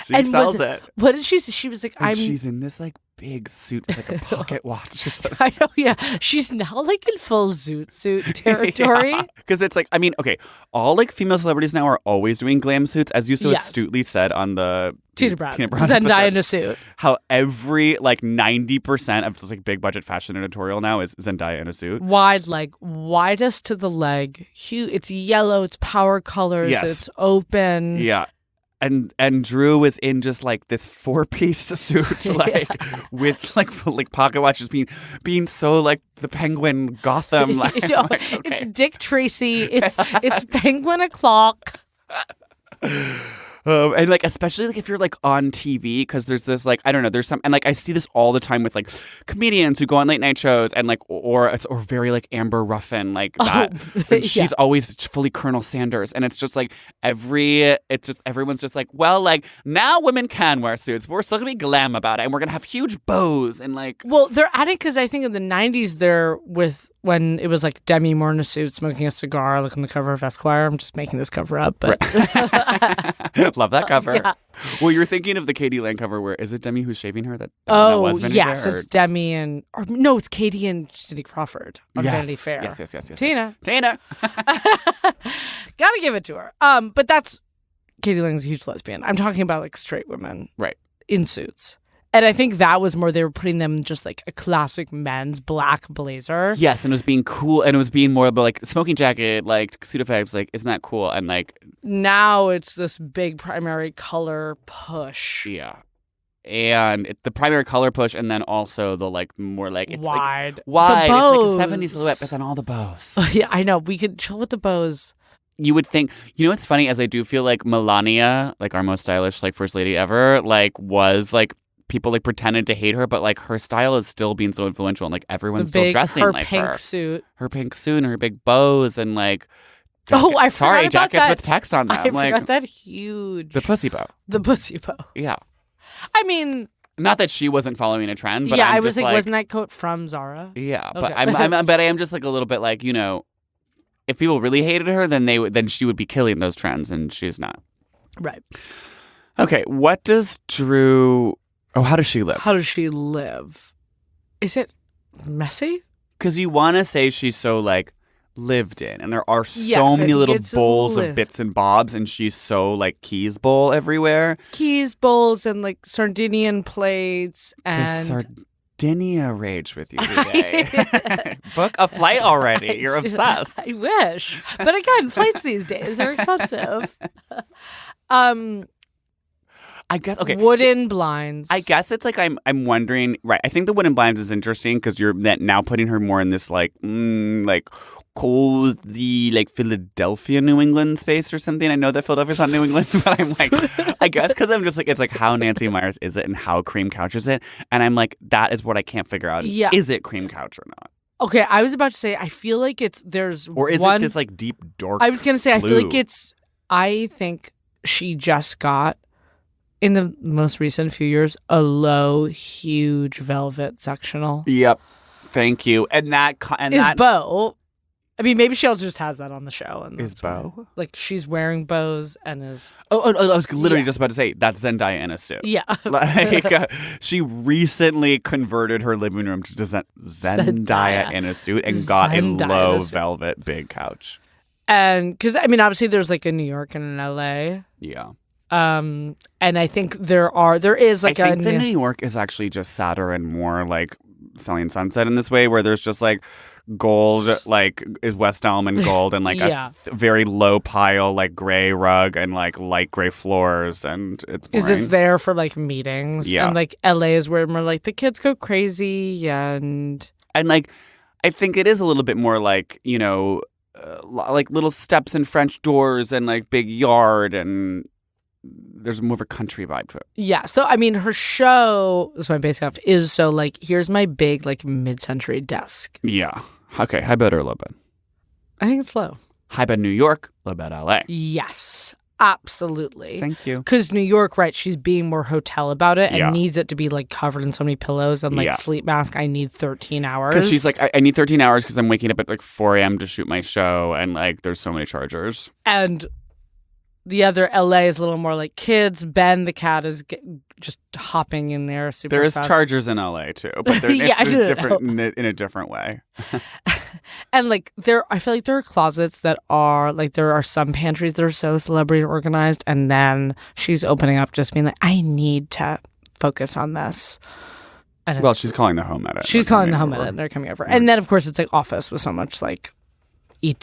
[SPEAKER 6] She
[SPEAKER 5] And
[SPEAKER 6] sells it.
[SPEAKER 5] What did she say? She was like,
[SPEAKER 6] And she's in this like big suit with like a pocket watch or something.
[SPEAKER 5] I know, yeah. She's now like in full zoot suit territory.
[SPEAKER 6] Because it's like, I mean, okay, all like female celebrities now are always doing glam suits, as you so
[SPEAKER 5] Yes.
[SPEAKER 6] astutely said on the
[SPEAKER 5] Tina Brown.
[SPEAKER 6] episode.
[SPEAKER 5] Zendaya in a suit.
[SPEAKER 6] How every like 90% of this like big budget fashion editorial now is Zendaya in a suit.
[SPEAKER 5] Wide leg, widest to the leg. Huge. It's yellow. It's power colors.
[SPEAKER 6] Yes.
[SPEAKER 5] It's open.
[SPEAKER 6] Yeah. And Drew is in just like this 4-piece suit, like with like pocket watches, being so like the Penguin Gotham, like,
[SPEAKER 5] You know,
[SPEAKER 6] like, okay.
[SPEAKER 5] It's Dick Tracy. It's Penguin o'clock.
[SPEAKER 6] And like especially like if you're like on TV, because there's this like I don't know, there's some, and like I see this all the time with like comedians who go on late night shows and like or very like Amber Ruffin like that. And she's always fully Colonel Sanders, and it's just like everyone's just like, well, like now women can wear suits, but we're still gonna be glam about it, and we're gonna have huge bows and like.
[SPEAKER 5] Well, they're at it because I think in the 90s they're when it was like Demi Moore in a suit smoking a cigar, like on the cover of Esquire. I'm just making this cover up, but
[SPEAKER 6] Love that cover.
[SPEAKER 5] Yeah.
[SPEAKER 6] Well, you're thinking of the Katie Lang cover where is it Demi who's shaving her? That was Vanity
[SPEAKER 5] yes,
[SPEAKER 6] Fair,
[SPEAKER 5] it's Demi no, it's Katie and Cindy Crawford on Vanity Fair.
[SPEAKER 6] Yes.
[SPEAKER 5] Tina.
[SPEAKER 6] Gotta
[SPEAKER 5] give it to her. But that's Katie Lang's a huge lesbian. I'm talking about like straight women,
[SPEAKER 6] Right.
[SPEAKER 5] in suits. And I think that was more they were putting them just like a classic men's black blazer.
[SPEAKER 6] Yes, and it was being cool, and it was being more about like smoking jacket, like suit effects, like isn't that cool? And like
[SPEAKER 5] Now it's this big primary color push.
[SPEAKER 6] yeah, and the primary color push, and then also the like more like it's
[SPEAKER 5] wide.
[SPEAKER 6] like wide.
[SPEAKER 5] The
[SPEAKER 6] It's like a
[SPEAKER 5] bows.
[SPEAKER 6] 70s silhouette, but then all the bows.
[SPEAKER 5] Yeah, I know. We could chill with the bows.
[SPEAKER 6] You would think, you know what's funny, as I do feel like Melania, like our most stylish like first lady ever, like was like. People like pretended to hate her, but like her style is still being so influential, and like everyone's still dressing
[SPEAKER 5] her
[SPEAKER 6] like
[SPEAKER 5] pink
[SPEAKER 6] her.
[SPEAKER 5] suit.
[SPEAKER 6] Her pink suit and her big bows and like.
[SPEAKER 5] Oh, I forgot about
[SPEAKER 6] jackets
[SPEAKER 5] that.
[SPEAKER 6] with text on them.
[SPEAKER 5] I
[SPEAKER 6] like
[SPEAKER 5] forgot that huge.
[SPEAKER 6] the pussy bow.
[SPEAKER 5] The pussy bow.
[SPEAKER 6] Yeah.
[SPEAKER 5] I mean,
[SPEAKER 6] Not that she wasn't following a trend, but
[SPEAKER 5] yeah,
[SPEAKER 6] I'm
[SPEAKER 5] I was
[SPEAKER 6] just
[SPEAKER 5] like, wasn't that coat from Zara?
[SPEAKER 6] Yeah,
[SPEAKER 5] Okay.
[SPEAKER 6] but but I am just like a little bit like, you know, if people really hated her, then she would be killing those trends, and she's not.
[SPEAKER 5] Right.
[SPEAKER 6] Okay, what does Drew? Oh, how does she live?
[SPEAKER 5] How does she live? Is it messy?
[SPEAKER 6] Because you want to say she's so like lived in, and there are so
[SPEAKER 5] Yes, I
[SPEAKER 6] many
[SPEAKER 5] think
[SPEAKER 6] little
[SPEAKER 5] it's
[SPEAKER 6] bowls of bits and bobs, and she's so like Keys bowl everywhere.
[SPEAKER 5] Keys bowls and like Sardinian plates
[SPEAKER 6] 'Cause
[SPEAKER 5] and
[SPEAKER 6] Dinia rage with you today. Book a flight already. You're obsessed.
[SPEAKER 5] I wish. But again, flights these days are expensive.
[SPEAKER 6] I guess okay.
[SPEAKER 5] Wooden blinds.
[SPEAKER 6] I guess it's like I'm wondering. Right. I think the wooden blinds is interesting because you're now putting her more in this like cozy like Philadelphia, New England space or something. I know that Philadelphia's not New England, but I'm like, I guess because I'm just like, it's like how Nancy Meyers is it and how Cream Couch is it, and I'm like, that is what I can't figure out.
[SPEAKER 5] Yeah.
[SPEAKER 6] Is it Cream Couch or not?
[SPEAKER 5] Okay, I was about to say I feel like there's
[SPEAKER 6] or is it this like deep dark?
[SPEAKER 5] I was gonna say
[SPEAKER 6] blue?
[SPEAKER 5] I feel like I think she just got, in the most recent few years, a low, huge velvet sectional.
[SPEAKER 6] Yep. Thank you. And that
[SPEAKER 5] is Bo. I mean, maybe she also just has that on the show. And
[SPEAKER 6] is Bo?
[SPEAKER 5] Like, she's wearing bows and is...
[SPEAKER 6] Oh, I was literally just about to say, that's Zendaya in a suit.
[SPEAKER 5] Yeah.
[SPEAKER 6] Like, she recently converted her living room to Zendaya in a suit and got a low velvet big couch. And,
[SPEAKER 5] because, I mean, obviously there's like a New York and an LA.
[SPEAKER 6] Yeah.
[SPEAKER 5] And I think there is like
[SPEAKER 6] I think the New York is actually just sadder and more like Selling Sunset in this way, where there's just like gold, like is West Elm and gold, and like a very low pile like gray rug and like light gray floors, and it's boring.
[SPEAKER 5] Because it's there for like meetings, and like LA is where more like the kids go crazy, and
[SPEAKER 6] like I think it is a little bit more like, you know, like little steps and French doors and like big yard, and there's more of a country vibe to it. Yeah.
[SPEAKER 5] So, I mean, her show, this is my basic off, is so like, here's my big like mid-century desk.
[SPEAKER 6] Yeah. Okay. High bed or low bed?
[SPEAKER 5] I think it's low.
[SPEAKER 6] High bed New York, low bed LA.
[SPEAKER 5] Yes. Absolutely.
[SPEAKER 6] Thank you.
[SPEAKER 5] Because New York, right, she's being more hotel about it and needs it to be like covered in so many pillows and like sleep mask. I need 13 hours.
[SPEAKER 6] Because she's like, I need 13 hours because I'm waking up at like 4 a.m. to shoot my show, and like there's so many chargers.
[SPEAKER 5] And the other LA is a little more like kids. Ben the cat is just hopping in there super
[SPEAKER 6] There is
[SPEAKER 5] fast.
[SPEAKER 6] chargers in LA too, but it's different in a different way.
[SPEAKER 5] And like I feel like there are closets that are like, there are some pantries that are so celebrity organized, and then she's opening up just being like, I need to focus on this. And
[SPEAKER 6] well, she's calling the home edit.
[SPEAKER 5] She's calling the home edit. They're coming over. And then of course it's like Office with so much like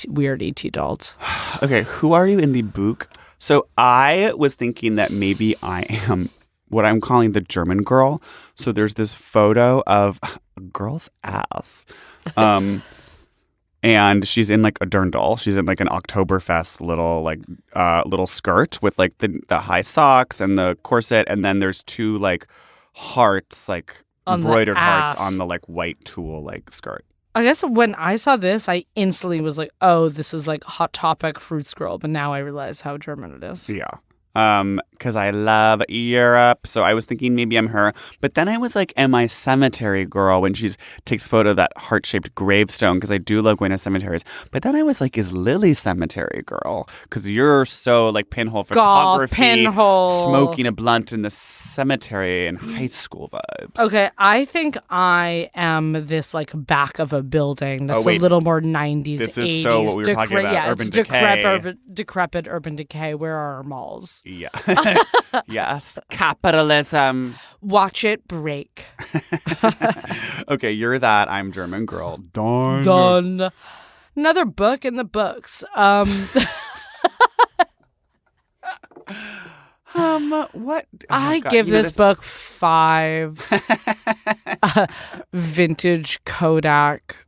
[SPEAKER 5] weird ET dolls.
[SPEAKER 6] Okay, who are you in the book? So I was thinking that maybe I am what I'm calling the German girl. So there's this photo of a girl's ass. And she's in like a dirndl. She's in like an Oktoberfest little skirt with like the high socks and the corset. And then there's two like hearts, like embroidered hearts on the like white tulle like skirt.
[SPEAKER 5] I guess when I saw this, I instantly was like, oh, this is like Hot Topic Fruit Scroll. But now I realize how German it is.
[SPEAKER 6] Yeah. Because I love Europe. So I was thinking maybe I'm her. But then I was like, am I cemetery girl when she takes photo of that heart-shaped gravestone? Because I do love going to cemeteries. But then I was like, is Lily cemetery girl? Because you're so like pinhole photography.
[SPEAKER 5] Pinhole.
[SPEAKER 6] Smoking a blunt in the cemetery and high school vibes.
[SPEAKER 5] Okay, I think I am this like back of a building that's a little more 90s,
[SPEAKER 6] this
[SPEAKER 5] 80s.
[SPEAKER 6] This is so what we were talking about,
[SPEAKER 5] yeah,
[SPEAKER 6] urban decay.
[SPEAKER 5] Decrepit urban decay. Where are our malls?
[SPEAKER 6] Yeah. Yes. Capitalism.
[SPEAKER 5] Watch it break.
[SPEAKER 6] Okay, you're that. I'm German girl.
[SPEAKER 5] Done. Another book in the books.
[SPEAKER 6] What?
[SPEAKER 5] I give this book 5 vintage Kodak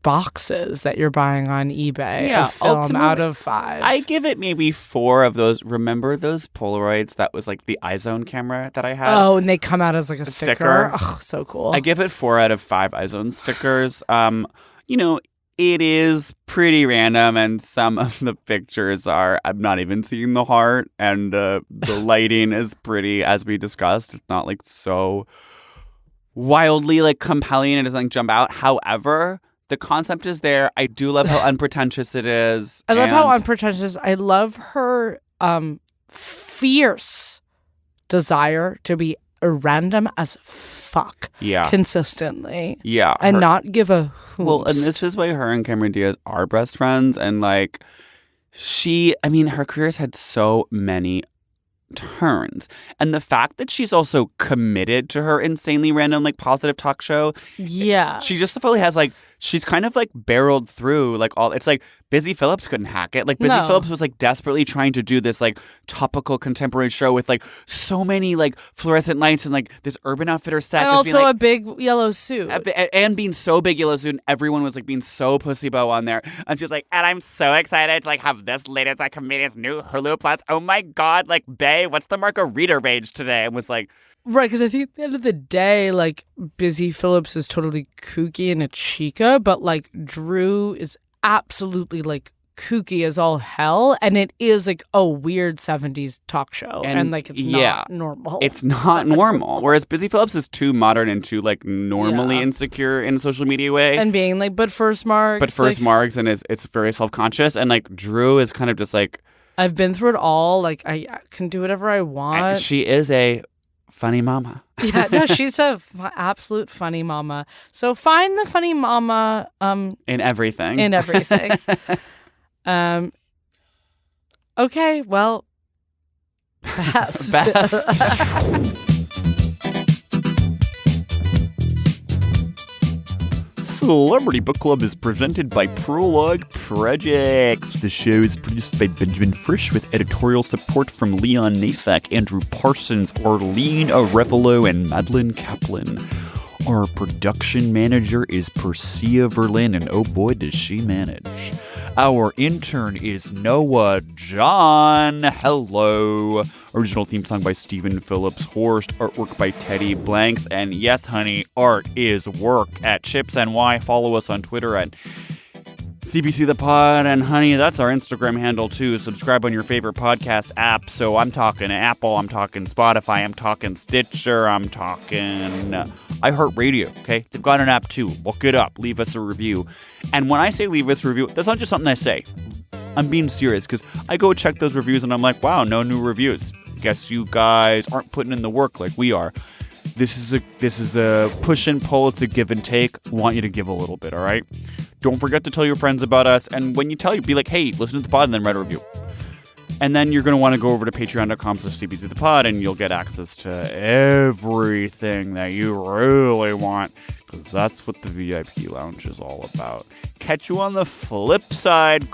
[SPEAKER 5] boxes that you're buying on eBay of film out of 5.
[SPEAKER 6] I give it maybe 4 of those. Remember those Polaroids that was like the iZone camera that I had?
[SPEAKER 5] Oh, and they come out as like a sticker. Oh, so cool.
[SPEAKER 6] I give it 4 out of 5 iZone stickers. You know, it is pretty random, and some of the pictures are, I'm not even seeing the heart, and the lighting is pretty, as we discussed. It's not like so wildly like compelling. It doesn't like jump out. However, the concept is there. I do love how unpretentious it is.
[SPEAKER 5] I love how unpretentious. I love her fierce desire to be random as fuck.
[SPEAKER 6] Yeah.
[SPEAKER 5] Consistently.
[SPEAKER 6] Yeah.
[SPEAKER 5] And not give a hoot.
[SPEAKER 6] Well, and this is why her and Cameron Diaz are best friends. And like, her career's had so many turns. And the fact that she's also committed to her insanely random, like, positive talk show.
[SPEAKER 5] Yeah.
[SPEAKER 6] She just fully has, like, she's kind of, like, barreled through, like, all. It's like Busy Phillips couldn't hack it. Like, Busy
[SPEAKER 5] No.
[SPEAKER 6] Phillips was, like, desperately trying to do this, like, topical contemporary show with, like, so many, like, fluorescent lights and, like, this Urban Outfitter set.
[SPEAKER 5] And
[SPEAKER 6] just
[SPEAKER 5] also
[SPEAKER 6] being, like,
[SPEAKER 5] a big yellow suit.
[SPEAKER 6] and being so big yellow suit, and everyone was like being so pussy bow on there. And she's like, and I'm so excited to like have this latest like comedian's new Hulu Plus. Oh my god, like Bae, what's the margarita rage today? And was like,
[SPEAKER 5] Right, because I think at the end of the day, like, Busy Phillips is totally kooky and a chica, but, like, Drew is absolutely, like, kooky as all hell, and it is, like, a weird 70s talk show, and like, it's not normal.
[SPEAKER 6] It's not normal. Whereas Busy Phillips is too modern and too, like, normally insecure in a social media way.
[SPEAKER 5] And being, like, but first Marks.
[SPEAKER 6] But first Marks, and it's very self-conscious, and, like, Drew is kind of just, like...
[SPEAKER 5] I've been through it all, like, I can do whatever I want.
[SPEAKER 6] She is a... funny mama.
[SPEAKER 5] Yeah, no, she's a absolute funny mama. So find the funny mama
[SPEAKER 6] in everything.
[SPEAKER 5] In everything. Okay, well, best.
[SPEAKER 7] Celebrity Book Club is presented by Prologue Project. The show is produced by Benjamin Frisch with editorial support from Leon Nafak, Andrew Parsons, Arlene Arevalo, and Madeline Kaplan. Our production manager is Persia Verlin, and oh boy, does she manage. Our intern is Noah John. Hello. Original theme song by Stephen Phillips Horst. Artwork by Teddy Blanks. And yes, honey, art is work at Chips NY. Follow us on Twitter at CBC The Pod. And honey, that's our Instagram handle too. Subscribe on your favorite podcast app. So I'm talking Apple, I'm talking Spotify, I'm talking Stitcher, I'm talking iHeartRadio. Okay, they've got an app too. Look it up. Leave us a review. And when I say leave us a review, that's not just something I say. I'm being serious because I go check those reviews and I'm like, wow, no new reviews. Guess you guys aren't putting in the work like we are. This is a push and pull. It's a give and take. I want you to give a little bit, all right? Don't forget to tell your friends about us. And when you tell you, be like, hey, listen to the pod and then write a review. And then you're going to want to go over to patreon.com/CBCThePod and you'll get access to everything that you really want. Because that's what the VIP lounge is all about. Catch you on the flip side.